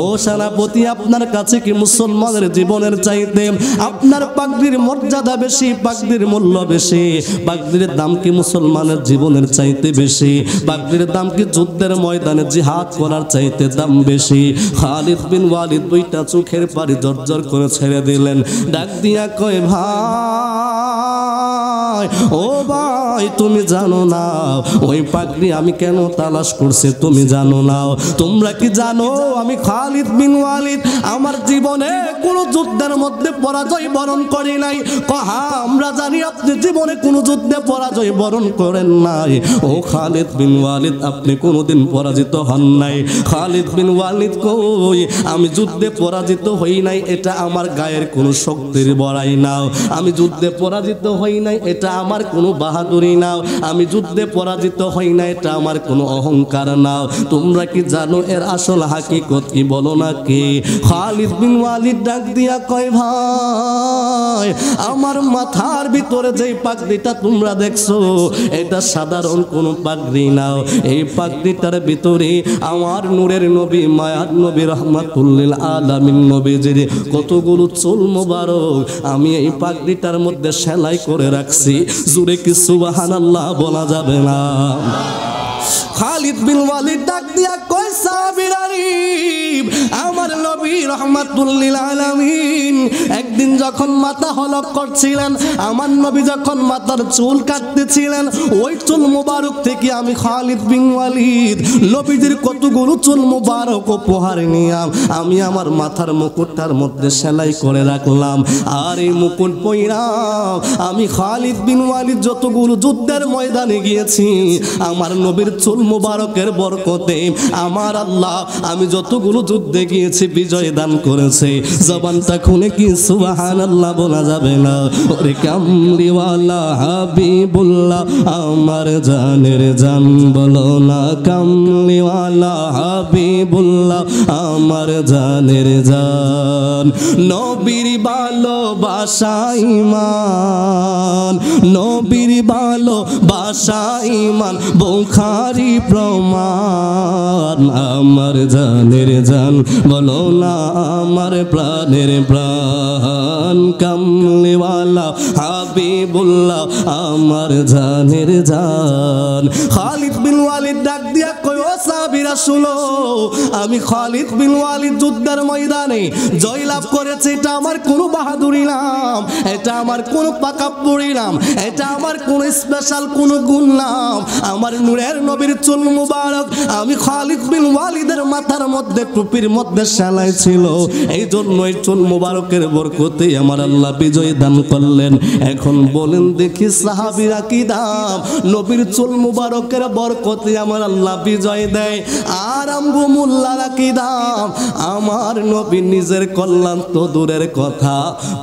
ও সেনাপতি, আপনার কাছে কি মুসলমানের জীবনের চাইতে আপনার পাগড়ির মর্যাদা বেশি, পাগড়ির মূল্য বেশি? পাগড়ির দাম কি মুসলমানের জীবনের চাইতে বেশি? পাগড়ির দাম কি যুদ্ধের ময়দানে জিহাদ করার চাইতে দাম বেশি? খালিদ বিন ওয়ালিদ দুইটা চোখের পানি জর্জর করে ছেড়ে দিলেন, ডাক দিয়া কয়, ভাই ও ভাই, তুমি জানো না ওই পাগড়ি আমি কেন তালাশ করছি? তুমি জানো না? তোমরা কি জানো আমি খালিদ বিন ওয়ালিদ আমার জীবনে কোনো যুদ্ধের মধ্যে পরাজয় বরণ করি নাই? হ্যাঁ, আমরা জানি আপনি জীবনে কোনো যুদ্ধে পরাজয় বরণ করেন নাই। ও খালিদ বিন ওয়ালিদ, আপনি কোনোদিন পরাজিত হন নাই। খালিদ বিন ওয়ালিদ কই, আমি যুদ্ধে পরাজিত হই নাই, এটা আমার গায়ের কোনো শক্তির বড়াই নাও। আমি যুদ্ধে পরাজিত হই নাই, এটা আমার কোনো বাহাদুরি নাও। আমি যুদ্ধে পরাজিত হই না, এটা আমার কোনো অহংকার নাও। তোমরা কি জানো এর আসল হাকিকত কি? বলো না কি? খালিদ বিন ওয়ালিদ ডাক দিয়া কয়, ভাই আমার মাথার ভিতরে যে পাগড়িটা তোমরা দেখছো, এটা সাধারণ কোনো পাগড়ি নাও। এই পাগড়িটার ভিতরে আমার নূরের নবী, মায়ার নবী, রহমাতুল্লিল আলামিন নবীজির কতগুলো চুল মোবারক আমি এই পাগড়িটার মধ্যে সেলাই করে রাখছি। জুড়ে কি সুবহানাল্লাহ বলা যাবে না? খালিদ বিন ওয়ালিদ ডাক দিয়া কয়, সাহাবীরারিব, আমার নবী রহমাতুল্লিল আলামিন একদিন যখন মাথা হলক করছিলেন, আমার নবী যখন মাথার চুল কাটতেছিলেন, ওই চুল মুবারক থেকে আমি খালিদ বিন ওয়ালিদ নবীজির কতগুলো চুল মুবারক উপহার নিলাম, আমি আমার মাথার মুকুটটার মধ্যে সেলাই করে রাখলাম। আর এই মুকুট পইরা আমি খালিদ বিন ওয়ালিদ যতগুলো যুদ্ধের ময়দানে গিয়েছি, আমার নবীর চুল মুবারকের বরকতে আমার আল্লাহ আমি যতগুলো যুদ্ধে গিয়েছি বিজয় দান করেছে। জবানটা খুলে কি সুবহানাল্লাহ বলা যাবে না? ওরে কামলিওয়ালা হাবিবুল্লাহ আমার জানের জান, বলো না কামলিওয়ালা হাবিবুল্লাহ আমার জানের জান। নবীর ভালোবাসা ঈমান, নবীর ভালোবাসা ঈমান, বুখারী প্রমাণ। আমার জানের জান, বলো না আমার প্রাণের প্রাণ, কামলিওয়ালা হাবিবুল্লাহ আমার জানের জান। খালিদ বিন ওয়ালিদ ডাক দিয়া কয়, ও সাহাবীরা শুনো, আমি খালিদ বিন ওয়ালিদ যুদ্ধের ময়দানে জয়লাভ করেছি, এটা আমার কোনো বাহাদুরি নাম, এটা আমার কোনো পাকাপ্পুরি নাম, এটা আমার কোনো স্পেশাল কোনো গুণ নাম। আমার নূরের নবীর চুল মুবারক আমি খালিদ বিন ওয়ালিদের মাথার মধ্যে টুপির মধ্যে সেলাই ছিল, এই জন্য এই চুল মুবারকের বরকতে আমার আল্লাহ বিজয় দান করলেন। এখন বলেন দেখি সাহাবীরা কি দাম নবীর চুল মুবারকের বরকতে আমার আল্লাহ বিজয় দেয়, আর আমগো মোল্লারা কি দাম? আমার নবী নিজের কল্যাণ তো দূরের কথা,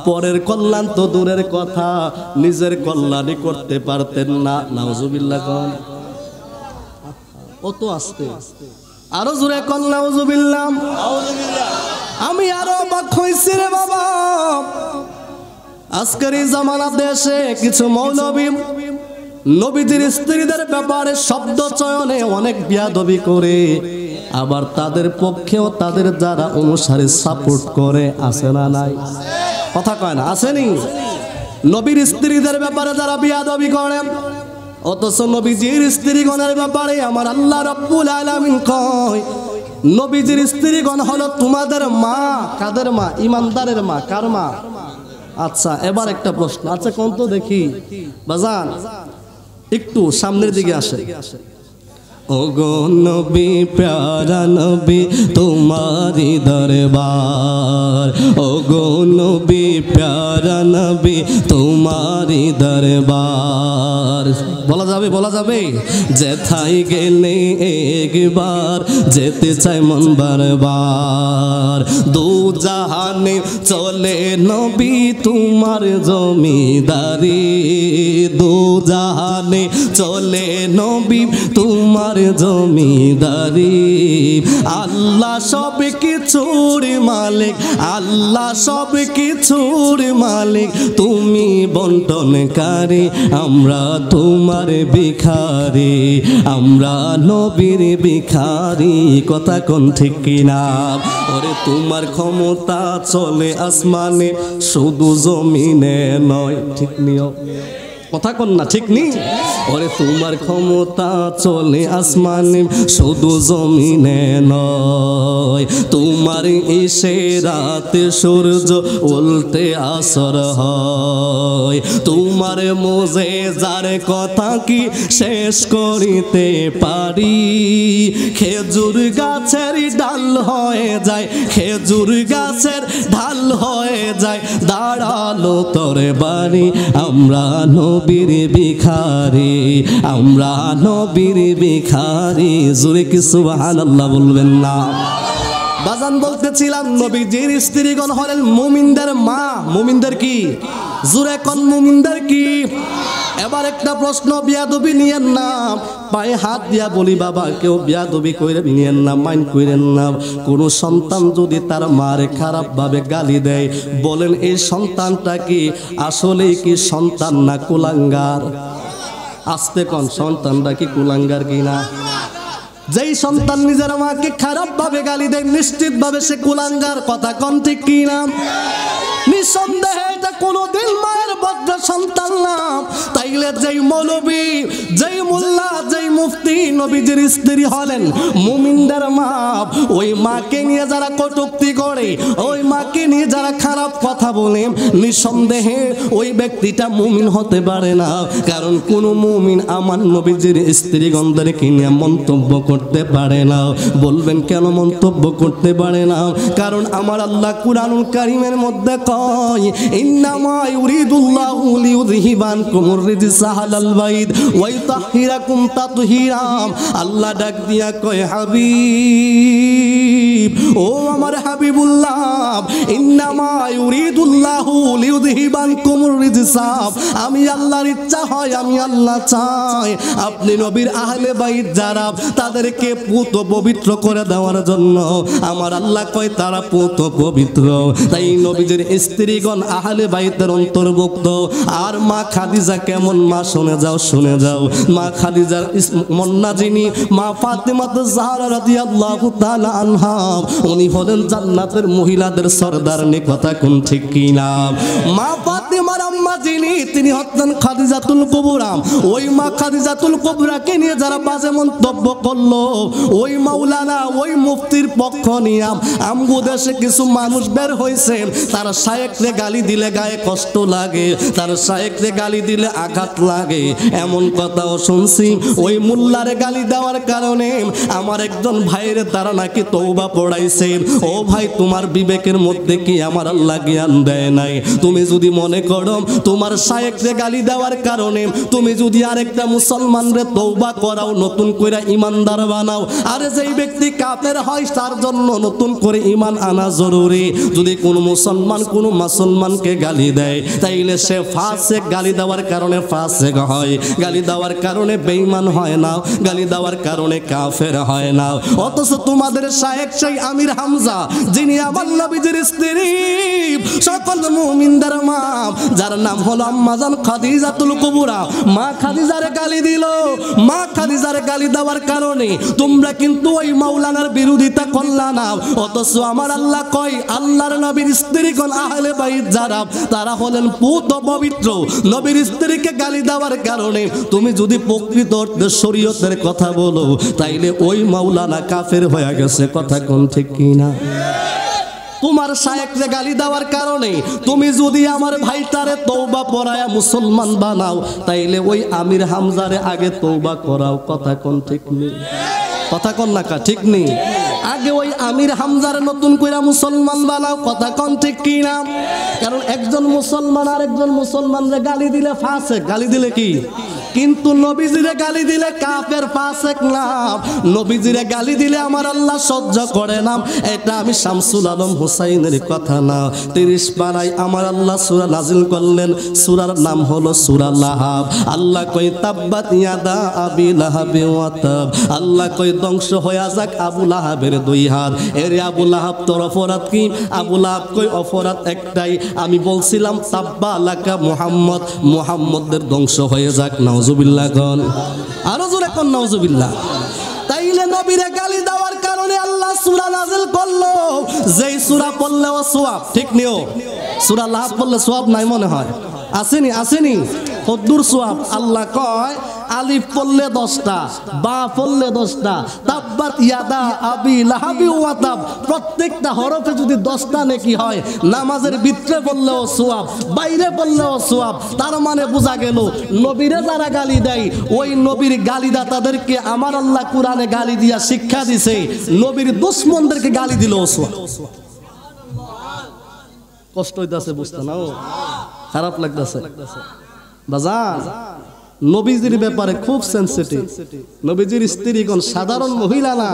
পরের কল্যাণ তো দূরের কথা, নিজের কল্যাণই করতে পারতেন না। নাউজুবিল্লাহ কোন অত আস্তে, আরো জোরে কোন নাউজুবিল্লাহ। আমি আরো অবাক হইছি রে বাবা, আজকের এই জামানা দেশে কিছু মৌলবী নবীজির স্ত্রীদের ব্যাপারে শব্দ চয়নে অনেক বিয়াদবি করে, আবার তাদের পক্ষেও তাদের যারা অনুসারী সাপোর্ট করে, আছে না নাই? কথা কয় না, আসেনি? নবীর স্ত্রীদের ব্যাপারে যারা বিয়াদবি করে, অথচ নবীজির স্ত্রীগণের ব্যাপারে আমার আল্লাহ রাব্বুল আলামিন কয়, নবীজির স্ত্রীগণ হলো তোমাদের মা। কাদের মা? ইমানদারের মা। কার মা? আচ্ছা, এবার একটা প্রশ্ন, আচ্ছা কোন তো দেখি বাজান, একটু সামনের দিকে আসে। ওগো নবী প্যারা নবী তোমারি দরবার, ওগো নবী প্যারা নবী তোমারি দরবার। বলা যাবে, বলা যাবে? যেথায় গেলে একবার যেতে চাই মন বারবার, দু জাহানে চলে নবী তোমার জমিদারি, দু জাহানে চলে নবী তোমার তোমার জমিদারি। আল্লাহ সব কিছুর মালিক, আল্লাহ সব কিছুর মালিক, তুমি বন্টনকারী, আমরা তোমার ভিখারি, আমরা নবীর ভিখারি। কথা কোন ঠিক কিনা? ওরে তোমার ক্ষমতা চলে আসমানে, শুধু জমিনে নয়। ঠিক নিও, কথা কন না, ঠিক নেই? ওরে তোমার ক্ষমতা চলে আসমানে, শুধু জমিনে নয়। তোমার ইশারাতে সূর্য উল্টে আসর হয়। তোমার মুজিজার কথা কি শেষ করিতে পারি? খেজুর গাছের ডাল হয়ে যায়, খেজুর গাছের ঢাল হয়ে যায়, দাঁড়ালো তরবারি। আমরা নবীর ভিখারি, আমরা নবীর ভিখারি। জোরে কি সুবহানাল্লাহ বলবেন না? বাজান বলতেছিলাম নবীজির স্ত্রীগণ হলেন মুমিনদের মা। মুমিনদের কি? জোরে কোন মুমিনদের কি? এবার একটা প্রশ্ন, বিয়াদবি নিয়েন না, পায়ে হাত দিয়া বলি বাবা, কেউ বিয়াদবি কইরে নিয়েন না, মাইন্ড কইরেন না। কোনো সন্তান যদি তার মারে খারাপ ভাবে গালি দেয়, বলেন এই সন্তানটা কি আসলেই কি সন্তান না কুলাঙ্গার? আস্তে কোন, সন্তানটা কি কুলাঙ্গার কিনা? যেই সন্তান নিজের মাকে খারাপ ভাবে গালি দেয়, নিশ্চিত ভাবে সে কুলাঙ্গার। কথা কোন ঠিক কিনা? নিঃসন্দেহে এটা কোনোদিন মায়ের বদ্ধ সন্তান না। তাইলে যেই মৌলবী, যেই মোল্লা, যেই মুফতি নবীজির স্ত্রী হলেন মুমিনদের মা, ওই মাকে নিয়ে যারা কটূক্তি করে, ওই মাকে নিয়ে যারা খারাপ কথা বলে, নিঃসন্দেহে ওই ব্যক্তিটা মুমিন হতে পারে না। কারণ কোন মুমিন আমার নবীজির স্ত্রীগণদেরকে নিয়ে মন্তব্য করতে পারে না। বলবেন কেন মন্তব্য করতে পারে না? কারণ আমার আল্লাহ কুরআনুল কারীমের মধ্যে কয়, ইন্নামা ইউরিদুল্লাহু লিইউযহিবানকুমুর রিজসা আহলাল বাইত ওয়া ইউতাহহিরাকুম তাতহীরা। আল্লাহ ডাক দিয়া কয়, হাবিব, ও আমার হাবিবুল্লাহ, ইন্নামা ইউরিদুল্লাহু লিইউযহিবানকুমুর রিজসা। আমি আল্লাহর ইচ্ছা হয়, আমি আল্লাহ চাই আপনি নবীর আহলে বাইত যারা, তাদেরকে পুত পবিত্র করে দেওয়ার জন্য। আমার আল্লাহ কয় তারা পুত পবিত্র, তাই নবীজির স্ত্রীগণ আহলে বাইতের অন্তর্ভুক্ত। আর মা খাদিজা কেমন মা? শুনে যাও, শুনে যাও। মা খাদিজার মন্না যিনি, মা ফাতেমা জাহরা রাদিয়াল্লাহু তাআলা আনহা, উনি হলেন জান্নাতের মহিলাদের সরদারনি। কথা কোন ঠিক কিনা? মা ফাতেমার আম্মা যিনি, তিনি হচ্ছেন খাদিজাতুল কুবরা। ওই মা খাদিজাতুল কুবরাকে নিয়ে যারা বাজে মন্তব্য করলো, ওই মাওলানা, ওই মুফতির পক্ষ নিয়ে আমগো দেশে কিছু মানুষ বের হয়েছে, তারা শায়েখরে গালি দিলে গায়ে কষ্ট লাগে, তার শায়েখরে গালি দিলে আঘাত লাগে। এমন কথাও শুনছি, ওই মোল্লারে গালি দেওয়ার কারণে আমার একজন ভাইয়ের তারা নাকি তওবা পড়াইছে। ও ভাই, তোমার বিবেকের মধ্যে কি আমার আল্লাহ জ্ঞান দেয় নাই? তুমি যদি মনে করো তোমার শায়েখরে গালি দেওয়ার কারণে তুমি যদি আরেকটা মুসলমানরে তওবা করাও, নতুন করে ইমানদার বানাও, আরে যেই ব্যক্তি কাফের হয় তার জন্য নতুন করে ঈমান আনা জরুরি। যদি কোনো মুসলমান কোনো মুসলমানকে গালি দেয়, তাইলে সে ফাসিক। গালি দেওয়ার কারণে ফাসিক হয়, গালি দেওয়ার কারণে বেঈমান হয় না, গালি দেওয়ার কারণে কাফের হয় না। অথচ তোমাদের শায়েখ সেই আমির হামজা, যিনি আমার নবীজির স্ত্রী, সকল মুমিনদের মা, যার নাম হলো আম্মাজান খাদিজাতুল কুবরা, মা খাদিজারে গালি দিল। মা খাদিজারে গালি দেওয়ার কারণে তোমরা কিন্তু ওই মাওলানার বিরোধিতা করলা না। অথচ আমার আল্লাহ কয়, আল্লাহর নবীর স্ত্রীগণ আহলে বাইত যারা, তারা হলেন পুত পবিত্র। নবীর স্ত্রীকে গালি দেওয়ার কারণে তুমি যদি প্রকৃত অর্থে শরীয়তের কথা বলো, তাইলে ওই মাওলানা কাফের হয়ে গেছে। কথা কোন ঠিক কিনা? তোমার শায়েখরে গালি দেওয়ার কারণে তুমি যদি আমার ভাইটারে তওবা পড়ায়া মুসলমান বানাও, তাইলে ওই আমির হামজারে আগে তওবা করাও। কথা কোন ঠিক নেই? কথা কোন না ঠিক নেই? আগে ওই আমির হামজার নতুন করে মুসলমান বানাও। কথা কোন ঠিক কিনা? কারণ একজন মুসলমান আর একজন মুসলমানরে গালি দিলে ফাসিক, গালি দিলে কি কিন্তু নবীজিরে গালি দিলে কাফের ফাসিক না, নবীজিরে গালি দিলে আমার আল্লাহ সহ্য করে না। এটা আমি শামসুল আলম হুসাইনের কথা না। 30 পারায় আমার আল্লাহ সূরা নাজিল করলেন, সূরার নাম হলো সূরা লাহাব। আল্লাহ কই তাব্বাত ইয়াদা আবি লাহাবি ওয়া তাব, আল্লাহ কই ধ্বংস হয়ে যাক আবু লাহাবের 2 হাত। এর আবু লাহাব তোর অপরাধ কি? আবু লাহাব কই অপরাধ একটাই, আমি বলছিলাম তাব্বা লাকা মুহাম্মদ, মুহাম্মদের ধ্বংস হয়ে যাক। নাউজুবিল্লাহ কোন, আরো জোরে কোন নাউজুবিল্লাহ। তাইলে নবীরে গালি দেওয়ার কারণে আল্লাহ সূরা নাযিল করলো, যেই সূরা পড়লেও সওয়াব। ঠিক নিও, সূরা লাহাব পড়লে সওয়াব নাই মনে হয়? আসেনি? আসেনি? কদ্দুর সওয়াব? আল্লাহ কয় আলিফ পড়লে 10টা, বা পড়লে 10টা, তাব্বাত ইয়াদা আবি লাহাবি ওয়া তাব, প্রত্যেকটা হরফে যদি 10টা নেকি হয়, নামাজের ভিতরে পড়লেও সওয়াব, বাইরে পড়লেও সওয়াব। তার মানে বোঝা গেল নবীরে যারা গালি দেয়, ওই নবীর গালিদাতাদেরকে আমার আল্লাহ কোরআনে গালি দিয়া শিক্ষা দিছে, নবীর দুশমনদেরকে গালি দিলেও সওয়াব। কষ্ট হইতাছে বুঝতে নাও, খারাপ লাগতেছে বাজান। নবীজির ব্যাপারে খুব সেনসিটিভ। নবীজির স্ত্রীগণ সাধারণ মহিলা না,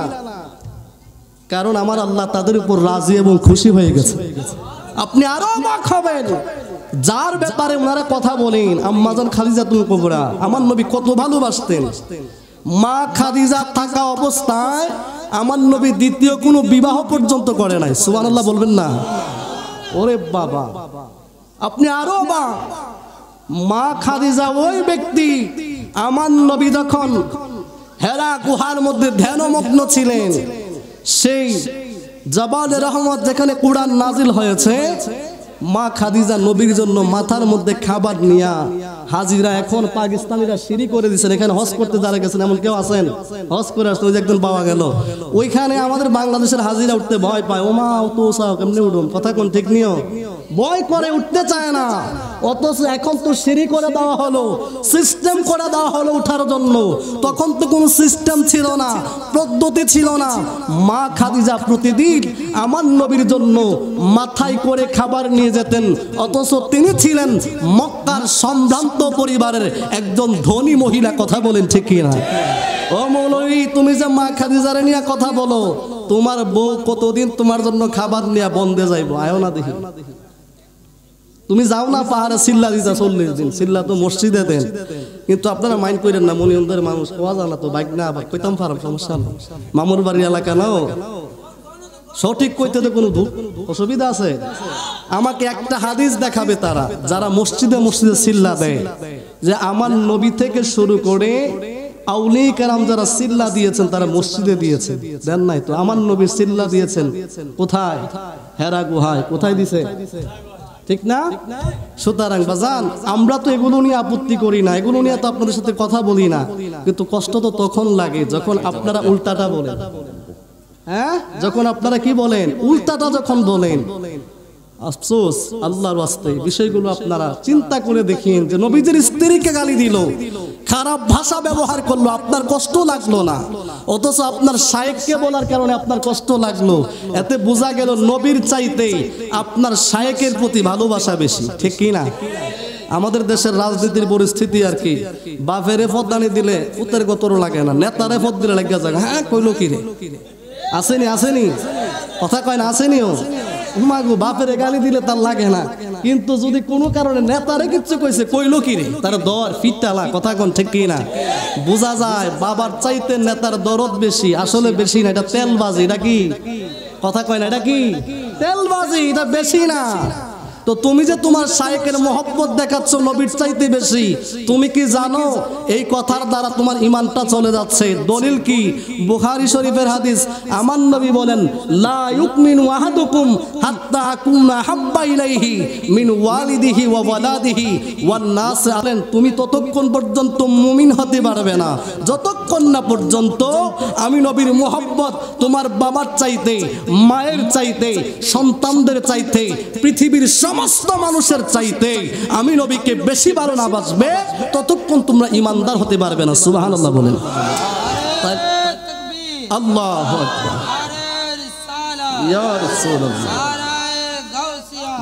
কারণ আমার আল্লাহ তাদের উপর রাজি এবং খুশি হয়ে গেছে। আপনি আরো অবাক হবেন যার ব্যাপারে ওনারা কথা বলেন। আম্মাজান খাদিজাতুল কুবরা, আমার নবী কত ভালোবাসতেন। মা খাদিজা থাকা অবস্থায় আমার নবী দ্বিতীয় কোনো বিবাহ পর্যন্ত করে নাই। সুবহানাল্লাহ বলবেন না? ওরে বাবা, আপনি আরো অবাক। মা খাদিজা ওই ব্যক্তি, আমার নবী যখন হেরা গুহার মধ্যে ধ্যানমগ্ন ছিলেন, সেই জাবালে রহমত যেখানে কুরআন নাজিল হয়েছে, মা খাদিজা নবীর জন্য মাথার মধ্যে খাবার নিয়া, হাজিরা এখন পাকিস্তানিরা সিঁড়ি করে দিচ্ছেন, এখানে হজ করতে যারা গেছেন এমন কেউ আছেন? হজ করে আসতে ওই যে একজন পাওয়া গেল, ওইখানে আমাদের বাংলাদেশের হাজিরা উঠতে ভয় পায়। ও মা তো কেমনি উঠুন, কথা কোন ঠিক নিও, ভয় করে উঠতে চায় না। অথচ এখন তো সিঁড়ি করে দেওয়া হলো, সিস্টেম করে দেওয়া হলো উঠার জন্য। তখন তো কোনো সিস্টেম ছিল না, পদ্ধতি ছিল না। মা খাদিজা প্রতিদিন আমার নবীর জন্য মাথায় করে খাবার নিয়ে যেতেন, অথচ তিনি ছিলেন মক্কার সম্ভ্রান্ত পরিবারের একজন ধনী মহিলা। কথা বলেন ঠিক কিনা? ও মৌলভী, তুমি যে মা খাদিজারে নিয়ে কথা বলো, তোমার বউ কতদিন তোমার জন্য খাবার নিয়ে বন্ধে যাইবো? আয়ো না দেখি। তুমি যাও না পাহাড়ে চিল্লা দিতা 40 দিন, চিল্লা তো মসজিদে দেন। কিন্তু আপনারা মাইন্ড করেন না, মনিয়ন্দের মানুষ কোয়া জানা তো বাইক না, আবার কইতাম পারাম, সমস্যা না। মামুর বাড়ি এলাকা নাও, সঠিক কইতে তো কোনো অসুবিধা আছে? আমাকে একটা হাদিস দেখাবে তারা যারা মসজিদে মসজিদে চিল্লা দেয়, যে আমার নবী থেকে শুরু করে আউলিয়া কেরাম যারা চিল্লা দিয়েছেন তারা মসজিদে দিয়েছেন, দেন নাই তো? আমার নবী চিল্লা দিয়েছেন কোথায়? হেরা গুহায়। কোথায় দিছে? ঠিক না? সুতরাং বাজান, আমরা তো এগুলো নিয়ে আপত্তি করি না, এগুলো নিয়ে তো আপনাদের সাথে কথা বলি না, কিন্তু কষ্ট তো তখন লাগে যখন আপনারা উল্টাটা বলেন। হ্যাঁ, যখন আপনারা কি বলেন? উল্টাটা যখন বলেন। আফসোস, আল্লাহর ওয়াস্তে বিষয়গুলো আপনারা চিন্তা করে দেখেন, যে নবীজির স্ত্রীকে গালি দিল, খারাপ ভাষা ব্যবহার করলো, আপনার কষ্ট লাগলো না, অথচ আপনার শায়েখকে বলার কারণে আপনার কষ্ট লাগলো। এতে বোঝা গেল নবীর চাইতে আপনার শায়েখের প্রতি ভালোবাসা বেশি। ঠিক কি না? আমাদের দেশের রাজনীতির পরিস্থিতি আর কি, বাপের ফদানি দিলে পুতের গতর লাগে না, নেতারে ফদ দিলে লাগিয়া যায়। হ্যাঁ, কইলো কি রে? আসেনি? আসেনি? কথা কয় না? আসেনিও? উমাগো বাপের গালি দিলে তার লাগে না, কিন্তু যদি কোনো কারণে নেতারে কিচ্ছু কইছে, কইলো কি রে, তার দর ফিটালা। কথা কোন ঠিক কি না? বোঝা যায় বাবার চাইতে নেতার দরদ বেশি। আসলে বেশি না, এটা তেলবাজি। এটা কি? কথা কয় না? এটা কি? তেলবাজি, এটা বেশি না। তো তুমি যে তোমার শায়েখের মহব্বত দেখাচ্ছ নবীর চাইতে বেশি, তুমি কি জানো এই কথার দ্বারা তোমার ঈমানটা চলে যাচ্ছে? দলিল কি? বুখারী শরীফের হাদিস, আমার নবী বলেন, লা ইউমিনু আহাদুকুম হাত্তা আকুনা হাব্বা ইলাইহি মিন ওয়ালিদিহি ওয়া ওয়ালাদিহি ওয়ান নাস। বলেন, তুমি ততক্ষণ পর্যন্ত মুমিন হতে পারবে না যতক্ষণ না পর্যন্ত আমি নবীর মহব্বত তোমার বাবার চাইতে, মায়ের চাইতে, সন্তানদের চাইতে, পৃথিবীর সমস্ত মানুষের চাইতে আমি নবীকে বেশি ভালো না বাসবে, ততক্ষণ তোমরা ইমানদার হতে পারবে না। সুবহানাল্লাহ বলেন। আল্লাহু আকবার। ইয়া রাসূলুল্লাহ,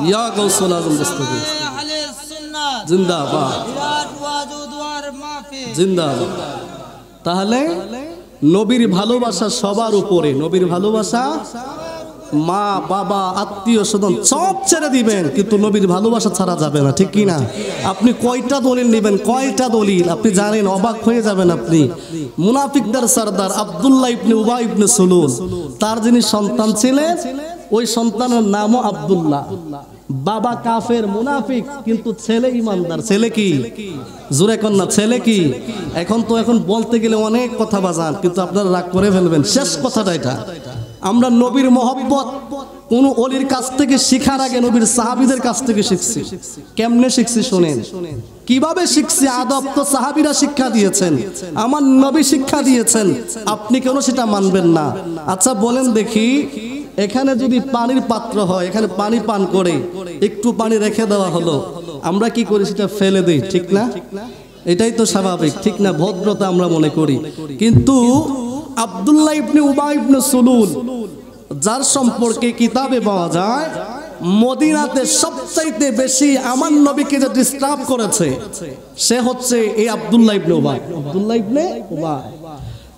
ইয়া গাউসুল আযম দস্তগীর জিন্দাবাদ, জিন্দাবাদ। তাহলে নবীর ভালোবাসা সবার উপরে, নবীর ভালোবাসা মা বাবা আত্মীয় স্বজন সব ছেড়ে দিবেন, কিন্তু নবীর ভালোবাসা ছাড়া যাবে না, ঠিক কি না? আপনি কয়টা দলিল নেবেন, কয়টা দলিল আপনি জানেন, অবাক হয়ে যাবেন আপনি। মুনাফিকদের সরদার আব্দুল্লাহ ইবনে উবাই ইবনে সুলুল, তার যিনি সন্তান ছিলেন ওই সন্তানের নামও আব্দুল্লাহ। বাবা কাফের মুনাফিক, কিন্তু ছেলে ইমানদার। ছেলে কি? জোরে কন্যা, ছেলে কি? এখন বলতে গেলে অনেক কথা বাজান, কিন্তু আপনারা রাগ করে ফেলবেন। শেষ কথাটা এটা, আমরা নবীর মহব্বত কোন অলির কাছ থেকে শিখার আগে নবীর সাহাবীদের কাছ থেকে শিখছি। কেমনে শিখছি শোনেন, কিভাবে শিখছি? আদব তো সাহাবীরা শিক্ষা দিয়েছেন, আমার নবী শিক্ষা দিয়েছেন, আপনি কেন সেটা মানবেন না? আচ্ছা বলেন দেখি, এখানে যদি পানির পাত্র হয়, এখানে পানি পান করে একটু পানি রেখে দেওয়া হলো, আমরা কি করি? সেটা ফেলে দিই, ঠিক না? এটাই তো স্বাভাবিক, ঠিক না? ভদ্রতা আমরা মনে করি। কিন্তু আব্দুল্লাহ ইবনে উবাই ইবনে সুলুল, যার সম্পর্কে কিতাবে পাওয়া যায় মদিনাতে সবচাইতে বেশি আমার নবীকে যে ডিস্টার্ব করেছে সে হচ্ছে এই আব্দুল্লাহ ইবনে উবাই। আব্দুল্লাহ ইবনে উবাই,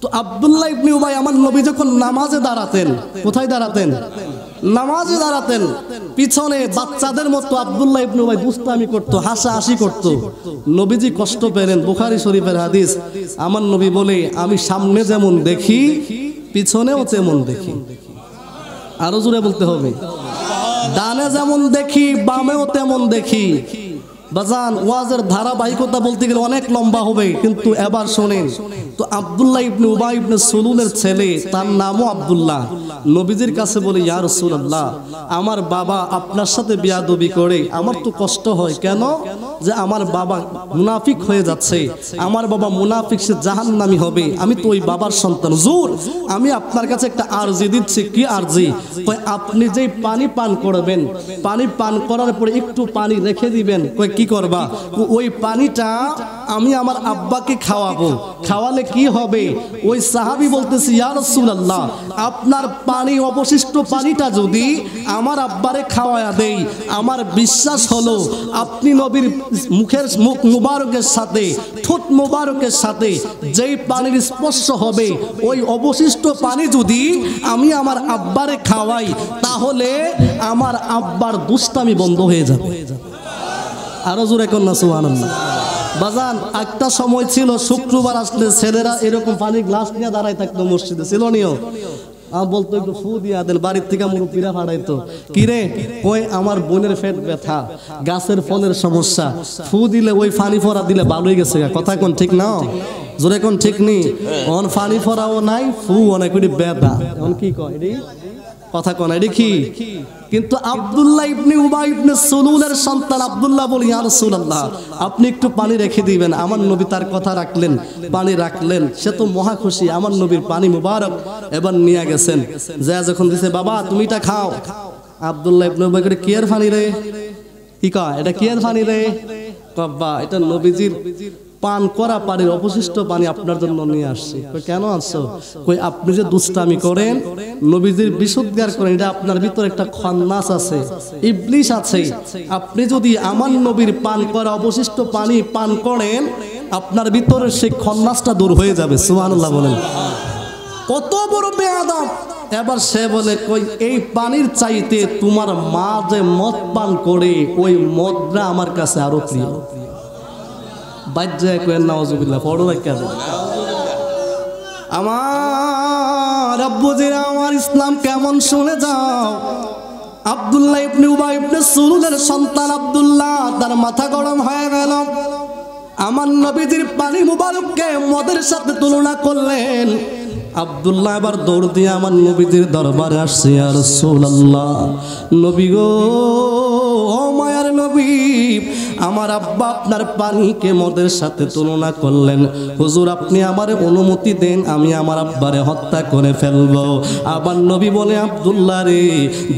তো আব্দুল্লাহ ইবনে উবাই আমার নবী যখন নামাজে দাঁড়াতেন, কোথায় দাঁড়াতেন? নামাজে দাঁড়াতেন, পিছনে বাচ্চাদের মতো আব্দুল্লাহ ইবনে উবাই দুষ্টামি করত, হাসাহাসি করত। নবীজি কষ্ট পেলেন, বুখারী শরীফের হাদিস, আমার নবী বলে আমি সামনে যেমন দেখি পিছনেও তেমন দেখি। আরো জোরে বলতে হবে, ডানে যেমন দেখি বামেও তেমন দেখি। বাজান, ওয়াজের ধারাবাহিকতা বলতে গেলে অনেক লম্বা হবে, কিন্তু এবার শোনেন তো। আব্দুল্লাহ ইবনে উবাই ইবনে সুলুলের ছেলে, তার নামও আব্দুল্লাহ, নবীজির কাছে বলে, ইয়া রাসূলুল্লাহ, আমার বাবা আপনার সাথে বিয়াদবি করে, আমার তো কষ্ট হয়। কেন? যে আমার বাবা মুনাফিক হয়ে যাচ্ছে, আমার বাবা মুনাফিক, সে জাহান্নামী হবে, আমি তো ওই বাবার সন্তান। হুজুর, আমি আপনার কাছে একটা আরজি দিচ্ছি। কি আরজি? কই আপনি যেই পানি পান করবেন, পানি পান করার পরে একটু পানি রেখে দিবেন। কই কি করবা? ওই পানিটা আমি আমার আব্বাকে খাওয়াবো, খাওয়ালে কি হবে? ওই সাহাবী বলতেছে, ইয়া রাসূলুল্লাহ, আপনার পানি, অবশিষ্ট পানিটা যদি আমার আব্বারে খাওয়ায়া দেই, আমার বিশ্বাস হলো আপনি নবীর মুখ মুবারকের সাথে, ঠোঁট মুবারকের সাথে যেই পানির স্পর্শ হবে, ওই অবশিষ্ট পানি যদি আমি আমার আব্বারে খাওয়াই, তাহলে আমার আব্বার দুষ্টামি বন্ধ হয়ে যাবে। আরো জোরে কন্যা সুবহানাল্লাহ। বাজান, একটা সময় ছিল শুক্রবার আসলে ছেলেরা এরকম পানির গ্লাস নিয়ে দাঁড়ায় থাকতো মসজিদে, ছিল নিও। বলতো একটু ফু দিয়া দেন, বাড়ির থেকে মুরব্বীরা পাঠাইতো। কিরে? ওই আমার বোনের পেট ব্যথা, গাছের ফলের সমস্যা, ফু দিলে ওই ফানি ফোড়া দিলে ভালোই গেছে। কথা কোন ঠিক না? জোরে কোন ঠিক নি? অন ফানি ফোড়াও নাই, ফু অনেক ব্যথা, এখন কি কয় এডি? কথা কোন এডি কি? কিন্তু আব্দুল্লাহ ইবনে উবাই ইবনে সুলুলের সন্তান আব্দুল্লাহ বলি, ইয়া রাসূলুল্লাহ, আপনি একটু পানি রেখে দিবেন। আমার নবী তার কথা রাখলেন, পানি রাখলেন। সে তো মহা খুশি, আমার নবীর পানি মুবারক এবার নিয়ে গেছেন। যা যখন দিছে, বাবা তুমি এটা খাও। আব্দুল্লাহ ইবনে উবাই করে, কি এর পানি রে? কি কয় এটা? কি এর পানি রে? বাবা, এটা নবীজির পান করা পানির অবশিষ্ট পানি আপনার জন্য নিয়ে আসছি। কেন আসছো? কই আপনি যে দুষ্টামি করেন, নবীজির বিশুদ্ধার করেন, এটা আপনার ভিতরে একটা খন্নাস আছে, ইবলিশ আছে। আপনি যদি আমার নবীর পান করা অবশিষ্ট পানি পান করেন, আপনার ভিতরে সেই খন্নাসটা দূর হয়ে যাবে। সুবহানাল্লাহ বলেন। কত বড় বেয়াদব! এবার সে বলে, কই এই পানির চাইতে তোমার মা যে মদ পান করে, ওই মদটা আমার কাছে আরো প্রিয়। আমার আব্বুজিরা, আমার ইসলাম কেমন শুনে যাও। আব্দুল্লাহ ইবনে উবাই ইবনে সুলুলের সন্তান আব্দুল্লাহ, তার মাথা গরম হয়ে গেল। আমার নবীজির পানি মুবারককে মদের সাথে তুলনা করলেন। আব্দুল্লাহ এবার দৌড় দিয়ে আমার নবীজির দরবারে আসছে, ইয়া রাসূলুল্লাহ, নবী গো, ও মায়ার নবী, আমার আব্বা আপনার পানিকে মদের সাথে তুলনা করলেন। হুজুর, আপনি আমারে অনুমতি দেন, আমি আমার আব্বারে হত্যা করে ফেলবো। আবার নবী বলে, আব্দুল্লাহ রে,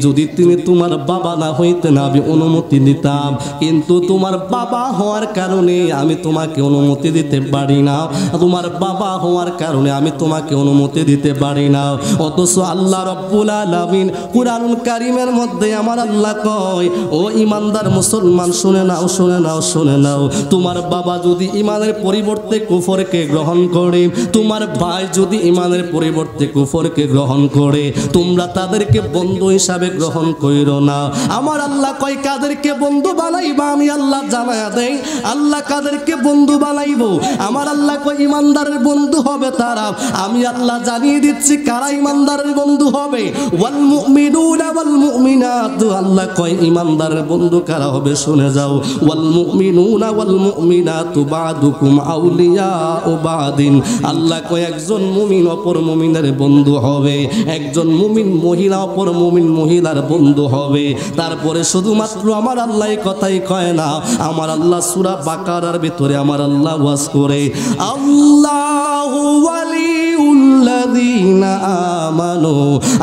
যদি তুমি তোমার বাবা না হইতেন আমি অনুমতি দিতাম, কিন্তু তোমার বাবা হওয়ার কারণে আমি তোমাকে অনুমতি দিতে পারি না। তোমার বাবা হওয়ার কারণে আমি তোমাকে অনুমতি দিতে পারি না। অথচ আল্লাহ রাব্বুল আলামিন কুরআনুল কারীমের মধ্যে আমার আল্লাহ কয়, ও ইমানদার মুসলমান শুনে নাও, শুনে শুনে নাও তোমার বাবা যদি ইমানের পরিবর্তে কুফরকে গ্রহণ করে, তোমার ভাই যদি ইমানের পরিবর্তে কুফরকে গ্রহণ করে, তোমরা তাদেরকে বন্ধু হিসাবে গ্রহণ কইরো না। আমার আল্লাহ কয় কাদেরকে বন্ধু বানাইবা আমি আল্লাহ জানায়া দেই। আল্লাহ কাদেরকে বন্ধু বানাইবো, আমার আল্লাহ কয় ইমানদারের বন্ধু হবে তারা। আমি আল্লাহ জানিয়ে দিচ্ছি কারা ইমানদারের বন্ধু হবে। ওয়াল মুমিনুনা ওয়াল মুমিনাত, আল্লাহ কয় ইমানদারের বন্ধু কারা হবে শুনে যাও। ওয়াল মুমিনুনা ওয়াল মুমিনাতু বাদুকুম আউলিয়াউ বাদিন, আল্লাহ কয় একজন মুমিন অপর মুমিনের বন্ধু হবে, একজন মুমিন মহিলা অপর মুমিন মহিলার বন্ধু হবে। তারপরে শুধুমাত্র আমার আল্লাহ কথাই কয় না, আমার আল্লাহ সূরা বাকারার ভিতরে আমার আল্লাহ ওয়াজ করে আল্লাহু ওয়ালিউল্লাযিনা আমানু,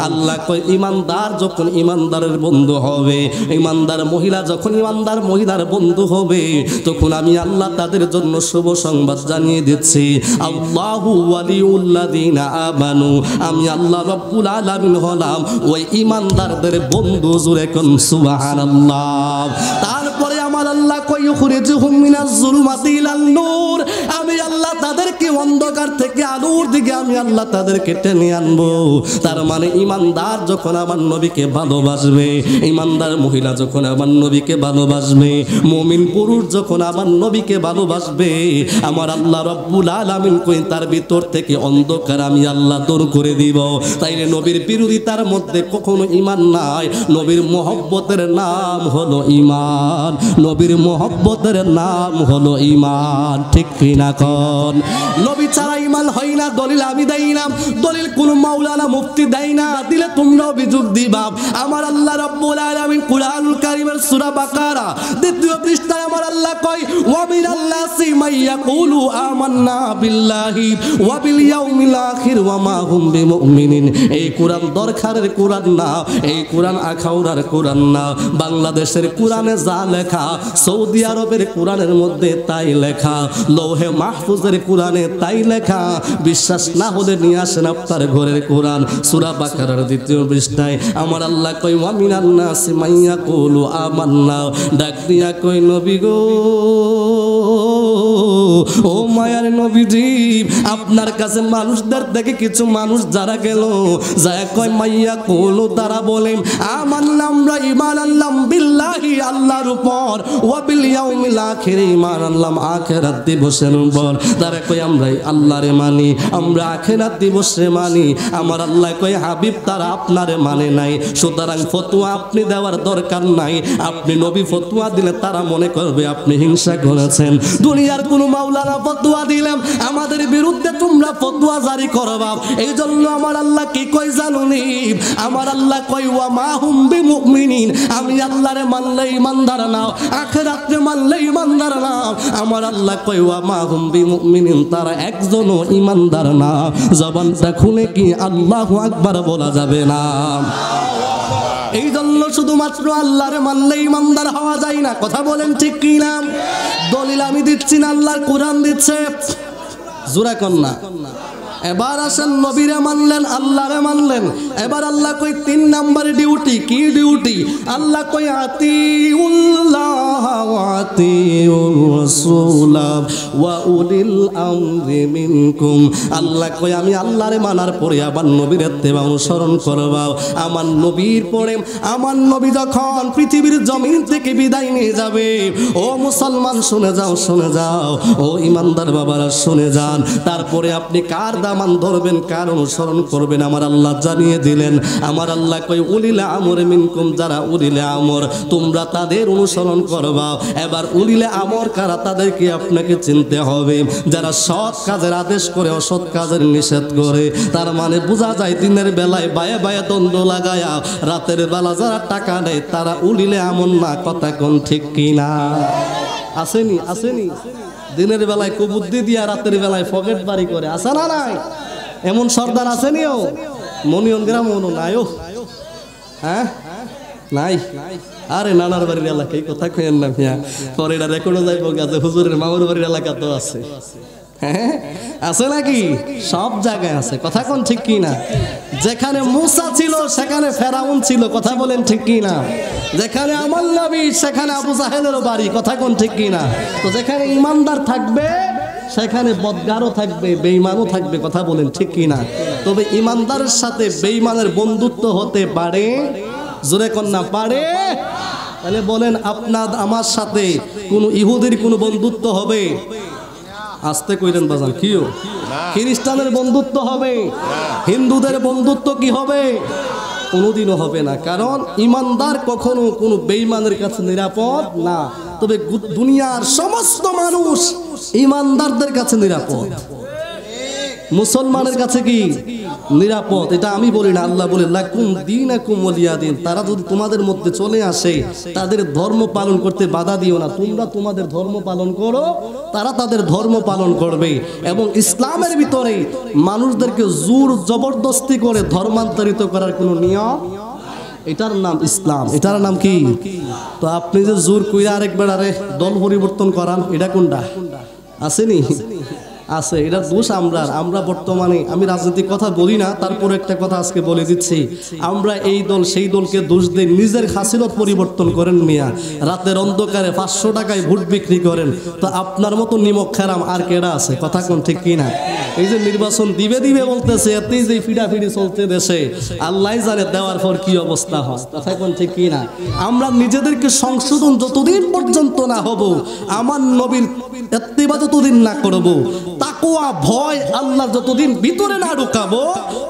আল্লাহ কয় ইমানদার যখন ইমানদারের বন্ধু হবে, ইমানদার মহিলা যখন ইমানদার মহিলার বন্ধু হবে, তখন আমি আল্লাহ তাদের জন্য শুভ সংবাদ জানিয়ে দিচ্ছি। আল্লাহু ওয়ালিউল্লাযিনা আমানু, আমি আল্লাহ রাব্বুল আলামিন হলাম ওই ইমানদারদের বন্ধু। জোরে কোন সুবহানাল্লাহ। তারপরে আমার আল্লাহ কয় ইখরিজুহুম মিনাজ যুলুমাতি ইলান নূর, আমি আল্লাহ তাদেরকে অন্ধকার থেকে আলোর দিকে আমি আল্লাহ তাদেরকে টেনে আনবো। তার মানে ইমানদার যখন আমার নবীকে ভালোবাসবে, ইমানদার মহিলা যখন আমার নবীকে ভালোবাসবে, মুমিন পুরুষ যখন আমার নবীকে ভালোবাসবে, আমার আল্লাহ রাব্বুল আলামিন কই তার ভিতর থেকে অন্ধকার আমি আল্লাহ দূর করে দিব। তাইলে নবীর বিরোধিতার মধ্যে কখনো ঈমান নাই। নবীর মহব্বতের নাম হলো ঈমান, নবীর মহব্বতের নাম হলো ঈমান। ঠিক কি না কোন? নবী ছাড়া ঈমান হয় না, দলিল আমি দেই না, দলিল কোন মাওলানা মুফতি দেয় না, দিলে তোমরা অভিযোগ দিবা। আমার আল্লাহ রাব্বুল আলামিন কুরআনুল কারীমের সূরা বাকারা ২য় পৃষ্ঠায় আমার আল্লাহ কয় ওয়া মিনাল নাসি মাইয়াকুলু আমান্না বিল্লাহি ওয়া বিল ইয়াউমিল আখির ওয়া মা হুম বিমুমিনিন। এই কোরআন দরকারের কোরআন না, এই কোরআন আখাউড়ার কোরআন না। বাংলাদেশের কোরআনে যা লেখা, সৌদি আরবের কোরআনের মধ্যে তাই লেখা, লৌহে মাহফুজের কোরআনে তাই লেখা। বিশ্বাস না হলে নিয়ে আসেন আপনার ঘরের কোরআন, সূরা বাকারার ২য় পৃষ্ঠায় আমার আল্লাহ কয় ওয়া মিনান নাসি মাইয়াকুলু আমান্না, ডাক দিয়া কয় নবী গো, ও মায়ার নবীজি, আপনার কাছে মানুষদের দেখে কিছু মানুষ যারা গেল, যায় কয় মাইয়া কুলু, তারা বলে আমান্না, আমরা ঈমান আনলাম বিল্লাহি, আল্লাহর উপর, ওয়া বিল ইয়াউমিল আখির, ঈমান আনলাম আখিরাত দিবসের উপর। তারা কয় আমরা আল্লাহরে মানি, আমরা আখিরাত দিবসে মানি। আমার আল্লাহ কয় হাবিব তারা আপনারে মানে নাই, সুতরাং ফতোয়া আপনি দেওয়ার দরকার নাই। আপনি নবী ফতোয়া দিলে তারা মনে করবে আপনি হিংসা করেছেন। দুনিয়ার কোন মাওলানা ফতোয়া দিলাম আমাদের বিরুদ্ধে তোমরা ফতোয়া জারি করবা। এই জন্য আমার আল্লাহ কি কয় জানুনি? আমার আল্লাহ কয় ওয়া মা হুম বিমুমিনিন, আমি আল্লাহরে মানলে ঈমানদার নাও, আখিরাতে মানলে ঈমানদার নাও। আমার আল্লাহ কয় ওয়া মা হুম বিমুমিনিন, তারা একজনও ঈমানদার না। জবানটা খুলে কি আল্লাহু আকবার বলা যাবে না? এই জন্য শুধুমাত্র আল্লাহরে মানলে ঈমানদার হওয়া যায় না। কথা বলেন ঠিক কি না? দলিল আমি দিচ্ছি না, আল্লাহর কোরআন দিচ্ছে। জোরে কন্যা। এবার আসেন নবীরে মানলেন, আল্লাহরে মানলেন। এবার আল্লাহ কই ৩ নম্বরে ডিউটি। কি ডিউটি? আল্লাহ কই আতিউল্লাহ ওয়া আতিউর রাসূল ওয়া উলিল আমরি মিনকুম। আল্লাহ কই আমি আল্লাহরে মানার পরে আবার নবীর ইত্তেবা অনুসরণ করবা। আমার নবীর পরে আমার নবী যখন পৃথিবীর জমিন থেকে বিদায় নিয়ে যাবে, ও মুসলমান শুনে যাও, শুনে যাও, ও ইমানদার বাবারা শুনে যান। তারপরে আপনি কার দামান ধরবেন, কার অনুসরণ করবেন আমার আল্লাহ জানিয়ে দিলেন। আমার আল্লাহ কই উলিল আমর মিনকুম, যারা উলিল আমর তোমরা তাদের অনুসরণ করবা। এবার উলিল আমর কারা তাদেরকে আপনাকে চিনতে হবে। যারা সৎ কাজের আদেশ করে অসৎ কাজের নিষেধ করে, তার মানে বোঝা যায় দিনের বেলায় বায়ে বায়ে দ্বন্দ্ব লাগায়া, রাতের বেলা যারা টাকা নেয় তারা উলিল আমর না। কথা কোন ঠিক কিনা? আসেনি আসেনি? দিনের বেলায় কুবুদ্ধি দিয়া রাতের বেলায় পকেট বাড়ি করে, আসা না নাই? এমন সর্দার আসেনিও? মনিয়ন গ্রাম মনো নাই? ও হ্যাঁ নাই? আরে নানার বাড়ির এলাকায় কথা কইেন না মিয়া, পরে এটা রেকর্ডও যাইব গাছে হুজুরের মামার বাড়ির এলাকা তো আছে। হ্যাঁ আছে নাকি? সব জায়গায় আছে, কথা কোন ঠিক কি না? যেখানে মূসা ছিল সেখানে ফেরাউন ছিল, কথা বলেন ঠিক কি না? যেখানে আমার নবী সেখানে আবু জাহেলেরও বাড়ি, কথা কোন ঠিক কি না? তো যেখানে ইমানদার থাকবে সেখানে বদগারও থাকবে, বেঈমানও থাকবে, কথা বলেন ঠিক কি না? তবে ইমানদারের সাথে বেঈমানের বন্ধুত্ব হতে পারে, জোরে কোন না পারে? তাহলে বলেন আপনার আমার সাথে কোন ইহুদির কোন বন্ধুত্ব হবে? আস্তে কইলেন বাজান, কিও খ্রিস্টানের বন্ধুত্ব হবে? হিন্দুদের বন্ধুত্ব কি হবে? কোনোদিনও হবে না, কারণ ইমানদার কখনো কোনো বেঈমানের কাছে নিরাপদ না। তবে দুনিয়ার সমস্ত মানুষ ইমানদারদের কাছে নিরাপদ, মুসলমানের কাছে কি নিরাপদ? এটা আমি বলি না, আল্লাহ বলে লাকুম দীনাকুম ওয়ালিয়া দিন। তারা যদি তোমাদের মধ্যে চলে আসে তাদের ধর্ম পালন করতে বাধা দিও না, তোমরা তোমাদের ধর্ম পালন করো, তারা তাদের ধর্ম পালন করবে। এবং ইসলামের ভিতরে মানুষদেরকে জোর জবরদস্তি করে ধর্মান্তরিত করার কোনো নিয়ম, এটার নাম ইসলাম। এটার নাম কি? তো আপনি যে জোর কইরা আরেকবার আরে দল পরিবর্তন করান, এটা কোনটা? আসেনি? আছে, এটা দোষ আমরা বর্তমানে, আমি রাজনৈতিক কথা বলি না, তারপর একটা কথা আজকে বলে দিচ্ছি, আমরা এই দল সেই দলকে দোষ দিই, নিজের খাসিলত পরিবর্তন করেন মিয়া, রাতের অন্ধকারে 500 টাকায় ভোট বিক্রি করেন। তো আপনার মতো নিমক খারাম আর কেডা আছে, কথা কোন ঠিক কি না? এই যে নির্বাচন দিবে দিবে বলতেছে, এতেই যে ফিডাফিডি চলতে দেশে, আল্লাহ জানে দেওয়ার পর কি অবস্থা হয়, কথা কোন ঠিক কি না? আমরা নিজেদেরকে সংশোধন যতদিন পর্যন্ত না হব, আমার নবীর ইত্তিবা যতদিন না করব, তাকওয়া ভয় আল্লাহ যতদিন ভিতরে না ঢোকাবো,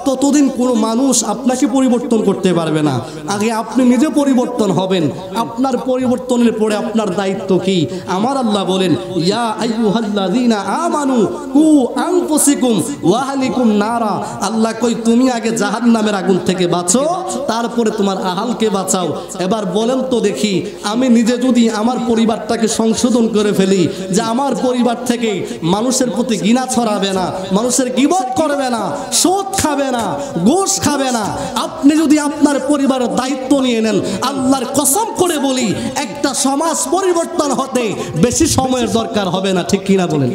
ততদিন কোনো মানুষ আপনাকে পরিবর্তন করতে পারবে না। আগে আপনি নিজে পরিবর্তন হবেন। আপনার পরিবর্তনের পরে আপনার দায়িত্ব কি? আমার আল্লাহ বলেন, ইয়া আইয়ুহাল্লাযীনা আমানু কু আনফুসাকুম ওয়া আহলিকুম নারা। আল্লাহ কই তুমি আগে জাহান্নামের আগুন থেকে বাঁচো, তারপরে তোমার আহালকে বাঁচাও। এবার বলেন তো দেখি, আমি নিজে যদি আমার পরিবারটাকে সংশোধন করে ফেলি, যে আমার পরিবার থেকে মানুষের প্রতি ঘৃণা ছড়াবে না, মানুষের গীবত করবে না, সুদ খাবে না, ঘুষ খাবে না, আপনি যদি আপনার পরিবারের দায়িত্ব নিয়ে নেন, আল্লাহর কসম করে বলি একটা সমাজ পরিবর্তন হতে বেশি সময়ের দরকার হবে না, ঠিক কিনা বলেন?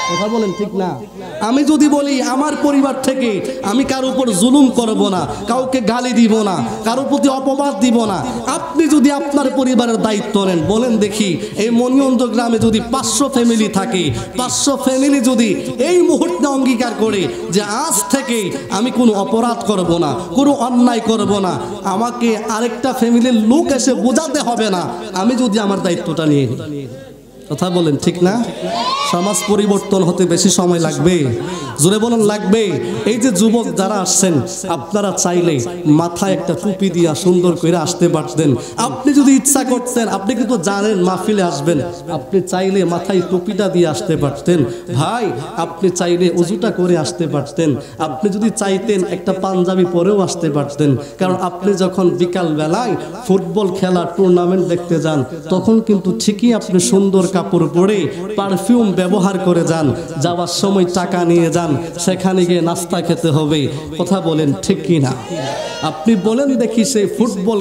কথা বলেন ঠিক না? আমি যদি বলি আমার পরিবার থেকে আমি কারোর উপর জুলুম করব না, কাউকে গালি দিব না, কারোর প্রতি অপবাদ দিব না, আপনি যদি আপনার পরিবারের দায়িত্ব নেন, বলেন দেখি এই মনিয়ন্দ গ্রামে যদি 500 ফ্যামিলি থাকে, 500 ফ্যামিলি যদি এই মুহূর্তে অঙ্গীকার করে যে আজ থেকে আমি কোনো অপরাধ করব না, কোনো অন্যায় করব না, আমাকে আরেকটা ফ্যামিলির লোক এসে বোঝাতে হবে না, আমি যদি আমার দায়িত্বটা নিয়ে নিই, কথা বলেন ঠিক না? সমাজ পরিবর্তন হতে বেশি সময় লাগবে? জোরে বলেন লাগবে? এই যে যুবক যারা আসছেন, আপনারা চাইলে মাথায় একটা টুপি দিয়া সুন্দর করে আসতে পারতেন। আপনি যদি ইচ্ছা করতেন, আপনি কিন্তু জানেন মাহফিলে আসবেন, আপনি চাইলে মাথায় টুপিটা দিয়ে আসতে পারতেন। ভাই আপনি চাইলে উজুটা করে আসতে পারতেন, আপনি যদি চাইতেন একটা পাঞ্জাবি পরেও আসতে পারতেন। কারণ আপনি যখন বিকাল বেলায় ফুটবল খেলা টুর্নামেন্ট দেখতে যান, তখন কিন্তু ঠিকই আপনি সুন্দর কাপড় পরে পারফিউম ব্যবহার করে যান, যাওয়ার সময় টাকা নিয়ে যান, সেখানে গিয়ে নাস্তা খেতে হবে, কথা বলেন ঠিক কি না? আপনি বলেন দেখি, সেই ফুটবল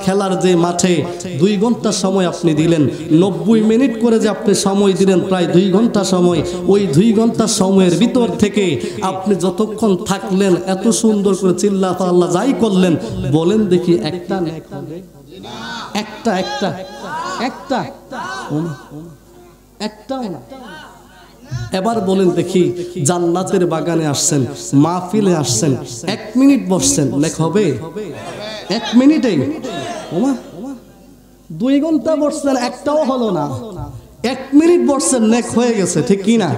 খেলার যে মাঠে 2 ঘন্টা সময় আপনি দিলেন, 90 মিনিট করে যে আপনি সময় দিলেন, প্রায় 2 ঘন্টা সময়, ওই 2 ঘন্টা সময়ের ভিতর থেকে আপনি যতক্ষণ থাকলেন, এত সুন্দর করে চিল্লা আল্লাহ যাই করলেন, বলেন দেখি একটা নেক হবে? একটা একটা একটা একটাও না। এবার বলেন দেখি, জান্নাতের বাগানে আসছেন, মাহফিলে আসছেন, 1 মিনিট বসছেন, নেক হবে? 1 মিনিটেই? ওমা 2 ঘন্টা বসছেন, একটাও হলো না। 1 মিনিট বসছেন, নেক হয়ে গেছে, ঠিক কি না?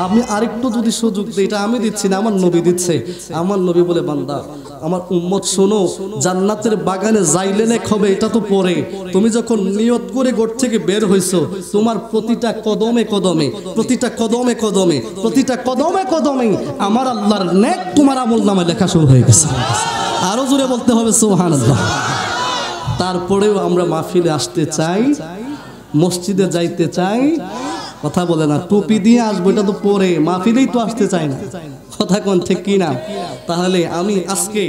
আমি আরেকটু যদি সুযোগ দিই, এটা আমি দিচ্ছি না, আমার নবী দিচ্ছে। আমার নবী বলে, বান্দা আমার উম্মত শোনো, জান্নাতের বাগানে যাইলে নেক হবে এটা তো পরে, তুমি যখন নিয়ত করে ঘর থেকে বের হইছো, তোমার প্রতিটা কদমে কদমে, প্রতিটা কদমে কদমে, প্রতিটা কদমে কদমে আমার আল্লাহর নেক তোমার আমলনামায় লেখা শুরু হয়ে গেছে। আরো জোরে বলতে হবে সুবহানাল্লাহ। তারপরেও আমরা মাহফিলে আসতে চাই, মসজিদে যাইতে চাই, কথা বলে না, টুপি দিয়ে আসবো এটা তো পরে, মাহফিলেই তো আসতে চাই না, কথা কোন ঠিক কি না? তাহলে আমি আজকে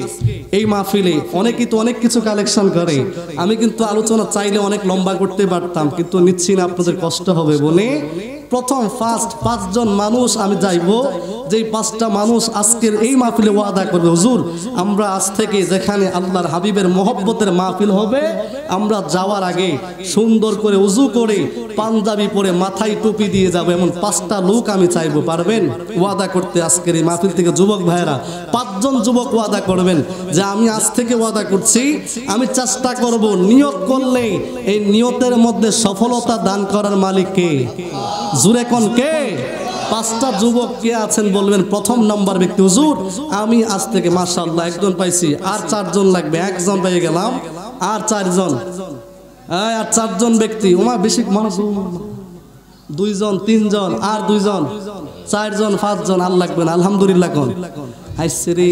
এই মাহফিলে অনেকেই তো অনেক কিছু কালেকশন করে, আমি কিন্তু আলোচনা চাইলে অনেক লম্বা করতে পারতাম, কিন্তু নিচ্ছি না, আপনাদের কষ্ট হবে বলে প্রথম ফার্স্ট 5 জন মানুষ আমি যাইব, যেই 5টা মানুষ আজকের এই মাহফিলে ওয়াদা করবে, হুজুর আমরা আজ থেকে যেখানে আল্লাহর হাবিবের মহব্বতের মাহফিল হবে, আমরা যাওয়ার আগে সুন্দর করে উজু করে পাঞ্জাবি পরে মাথায় টুপি দিয়ে যাব, এমন 5টা লোক আমি চাইবো। পারবেন ওয়াদা করতে? আজকের এই মাহফিল থেকে যুবক ভাইরা 5 জন যুবক ওয়াদা করবেন যে আমি আজ থেকে ওয়াদা করছি, আমি চেষ্টা করব, নিয়ত করলে এই নিয়তের মধ্যে সফলতা দান করার মালিক কে? জুরে কোন কে? 5টা যুবক কে আছেন বলবেন? প্রথম নাম্বার ব্যক্তি, হুজুর আমি আজ থেকে মাশাআল্লাহ একজন পাইছি, আর 4 জন লাগবে, একজন পেয়ে গেলাম, আর 4 জন, আর 4 জন ব্যক্তি, ওমা বেশি মানুষ, 2 জন 3 জন, আর 2 জন, 4 জন 5 জন, আর লাগবে না। আলহামদুলিল্লাহ কোন হাসছে রে,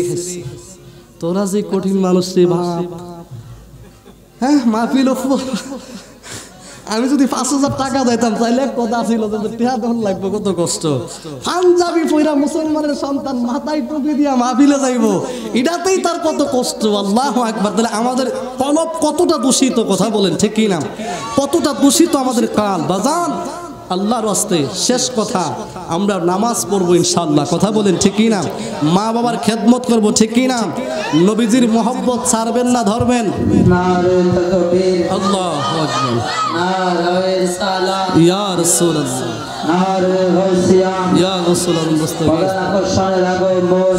তোরা যে কঠিন মানুষ রে ভাব। হ্যাঁ মাহফিল, আমি যদি 5,000 টাকা দিতাম তাহলে কথা ছিল, টিয়া দন লাগবে, কত কষ্ট। পাঞ্জাবি পয়রা মুসলমানের সন্তান মাথায় টুপি দিয়া মাহফিলে যাইব, এটাতেই তার কত কষ্ট। আল্লাহু আকবার। তাহলে আমাদের কলব কতটা দূষিত, কথা বলেন ঠিক কি না? কতটা দূষিত আমাদের কাল বাজান। আল্লাহর রাস্তে শেষ কথা, আমরা নামাজ পড়বো ইনশাআল্লাহ, কথা বলেন ঠিক কি না? মা বাবার খেদমত করবো ঠিক কি না? নবীজির মহব্বত ছাড়বেন না, ধরবেন। আল্লাহু আকবার। ইয়া রাসূলুল্লাহ, ইয়া রাসূলুল্লাহ,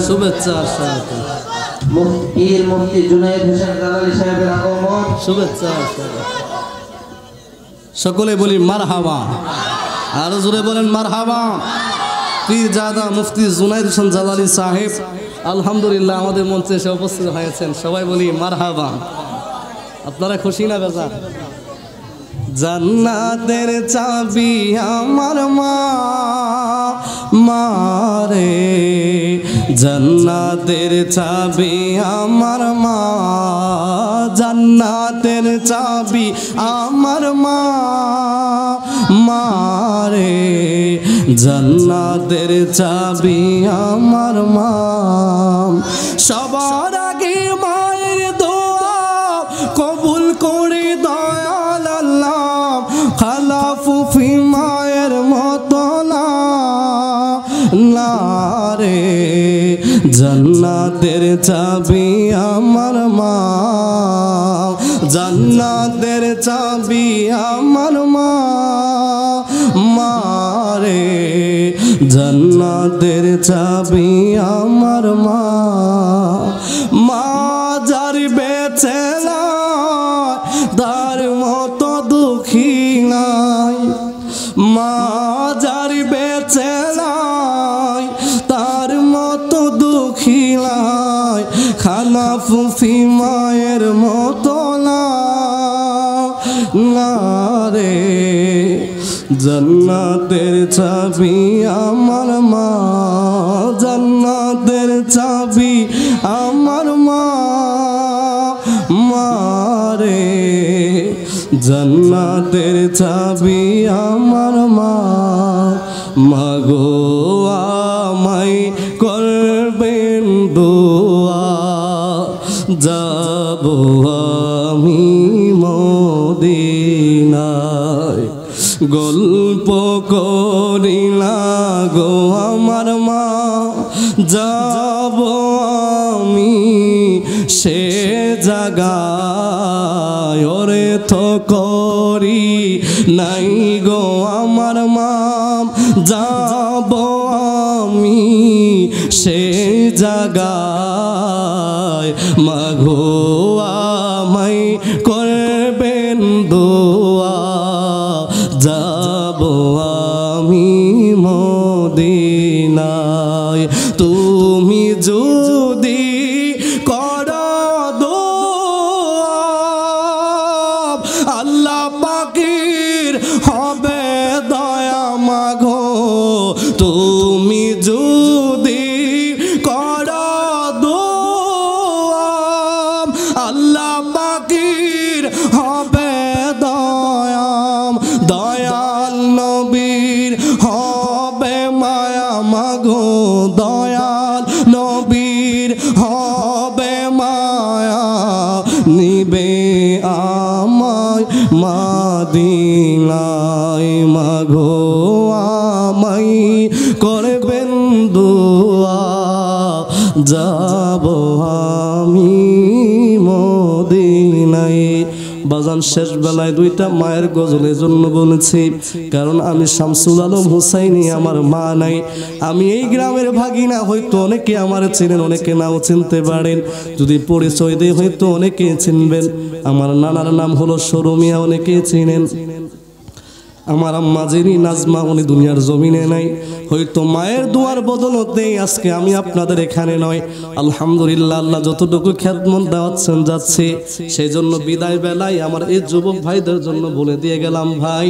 শুভেচ্ছা, পীর মুফতি জুনায়েদ হোসেন জালালী সাহেবের আগমন, শুভেচ্ছা। সকলে বলি মারহাবা, আরো জোরে বলেন মারহাবা। পীরজাদা মুফতি জুনায়েদ হোসেন জালালী সাহেব আলহামদুলিল্লাহ আমাদের মঞ্চে এসে উপস্থিত হয়েছেন, সবাই বলি মারহাবা। আপনারা খুশি না বেজার? জান্নাতের চাবি আমার মা মারে, জান্নাতের চাবি আমার মা, জান্নাতের চাবি আমার মা মারে, জান্নাতের চাবি আমার মা। সবার আগে মায়ের দোয়া কবুল করে দয়াল আল্লাহ, খালা ফুফি মায়ের মতো না রে, জান্নাতের চাবি আমার মা, জান্নাতের চাবি আমার মা মারে, জান্নাতের চাবি আমার মা। মা যার বেঁচে তার মতো দুঃখী নাই, মা যার বেঁচে তার মতো দুঃখী নাই, খালা ফুফি মায়ের মতো না রে, জান্নাতের চাবি আমার মা, জান্নাতের চাবি আমার মা মারে, জান্নাতের চাবি আমার মা। মাগো আমায় করবেন দোয়া, যাব আমি মদিনায়, গল্প করিলা গো আমার মা, যাব আমি সে জায়গায়, ওরে তো করি নাই গো আমার মা, যাব আমি সে জায়গায়, মাগো আমায় করবেন দোয়া, যাব আমি মদিনায়। তুমি যদি করো দোয়া আল্লাহ পাকের হবে দয়া মাগো, তুমি যদি করো দোয়া আল্লাহ পাকের হবে দয়া, দয়াল নবীর হবে মায়া মাগো, দয়াল নবীর হবে মায়া, নিবে আমায় মাদিনায় মাগো। যাব আমি মদিনায়। বাজান শেষ বেলায় দুইটা মায়ের গজলের জন্য বলেছি, কারণ আমি শামসুল আলম হুসাইনি, আমার মা নাই। আমি এই গ্রামের ভাগিনা, হয়তো অনেকে আমার চিনেন, অনেকে নাও চিনতে পারেন। যদি পরিচয় দিয়ে হয়তো অনেকে চিনবেন। আমার নানার নাম হলো সরমিয়া, অনেকে চিনেন। আমার আম্মা যিনি নাজমা, উনি দুনিয়ার জমিনে নাই। হয়তো মায়ের দুয়ার বদলতেই আজকে আমি আপনাদের এখানে নয়। আলহামদুলিল্লাহ, আল্লাহ যতটুকু খেদমত দেওয়াচ্ছেন যাচ্ছে। সেই জন্য বিদায় বেলায় আমার এই যুবক ভাইদের জন্য বলে দিয়ে গেলাম, ভাই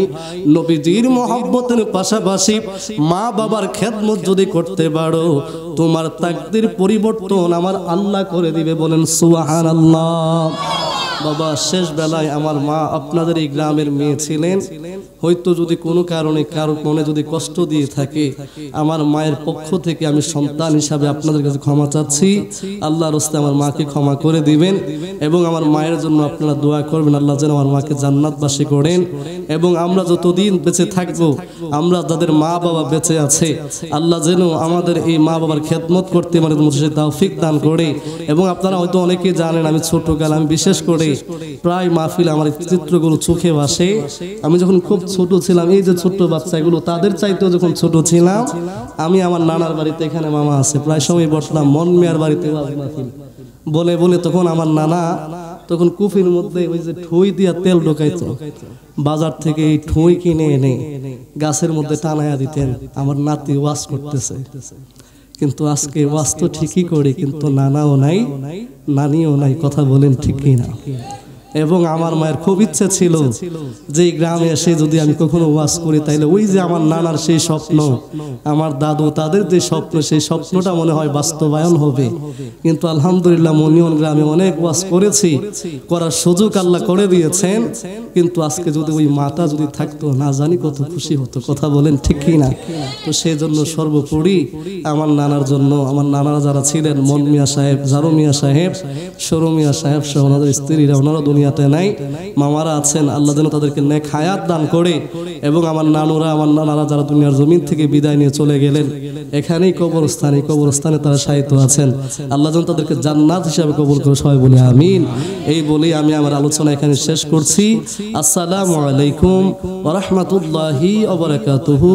নবীজির মহব্বতের পাশাপাশি মা বাবার খেদমত যদি করতে পারো, তোমার তাকদীর পরিবর্তন আমার আল্লাহ করে দিবে। বলেন সুবহানাল্লাহ। বাবা শেষ বেলায় আমার মা আপনাদের এই গ্রামের মেয়ে ছিলেন। হয়তো যদি কোনো কারণে কারো মনে যদি কষ্ট দিয়ে থাকে, আমার মায়ের পক্ষ থেকে আমি সন্তান হিসাবে আপনাদের কাছে ক্ষমা চাচ্ছি। আল্লাহর রাস্তে আমার মাকে ক্ষমা করে দিবেন এবং আমার মায়ের জন্য আপনারা দোয়া করবেন, আল্লাহ যেন আমার মাকে জান্নাতবাসী করেন। এবং আমরা যতদিন বেঁচে থাকব, আমরা যাদের মা বাবা বেঁচে আছে, আল্লাহ যেন আমাদের এই মা বাবার খেদমত করতে মানে মুর্শিদ তৌফিক দান করে। এবং আপনারা হয়তো অনেকেই জানেন, আমি ছোটকাল, আমি বিশেষ করে প্রায় মাহফিল আমার চিত্রগুলো চোখে ভাসে। আমি যখন খুব ছোট ছিলাম, এই যে ছোট্ট বাচ্চাগুলো, তাদের চাইতেও যখন ছোট ছিলাম, আমি আমার নানার বাড়িতে, এখানে মামা আছে, প্রায় সময় বসলাম মন মিয়ার বাড়িতে মাহফিল বলে বলে। তখন আমার নানা তখন কুফির মধ্যে ওই যে ঠুই দিয়া তেল ঢোকাইতো, বাজার থেকে এই ঠুই কিনে এনে গাছের মধ্যে টানায়া দিতেন। আমার নাতি ওয়াজ করতেছে, কিন্তু আজকে ওয়াজ তো ঠিকই করি, কিন্তু নানাও নাই, নানিও নাই। কথা বলেন ঠিক কিনা? এবং আমার মায়ের খুব ইচ্ছে ছিল যে গ্রামে এসে যদি আমি কখনো ওয়াজ করি, তাইলে ওই যে আমার নানার সেই স্বপ্ন, আমার দাদু তাদের যে স্বপ্ন, সেই স্বপ্নটা মনে হয় বাস্তবায়ন হবে। কিন্তু আলহামদুলিল্লাহ মনিয়ন গ্রামে অনেক ওয়াজ করেছি, করার সুযোগ আল্লাহ করে দিয়েছেন। কিন্তু আজকে যদি ওই মাটা যদি থাকতো, না জানি কত খুশি হতো। কথা বলেন ঠিক কিনা? তো সেই জন্য সর্বোপরি আমার নানার জন্য, আমার নানারা যারা ছিলেন, মন মিয়া সাহেব, জারু মিয়া সাহেব, সরু মিয়া সাহেব সহ ওনাদের স্ত্রীরা, ওনারা দুনিয়াতে নাই, মামারা আছেন, আল্লাহ যেন তাদেরকে নেক হায়াত দান করে। এবং আমার নানুরা, আমার নানারা যারা দুনিয়ার জমিন থেকে বিদায় নিয়ে চলে গেলেন, এখানেই কবরস্থানে তারা শায়িত আছেন, আল্লাহ যেন তাদেরকে জান্নাত হিসাবে কবুল করে। সবাই বলে আমিন। এই বলেই আমি আমার আলোচনা এখানে শেষ করছি। আসসালামু আলাইকুম ওয়া রাহমাতুল্লাহি ওয়া বারাকাতুহু।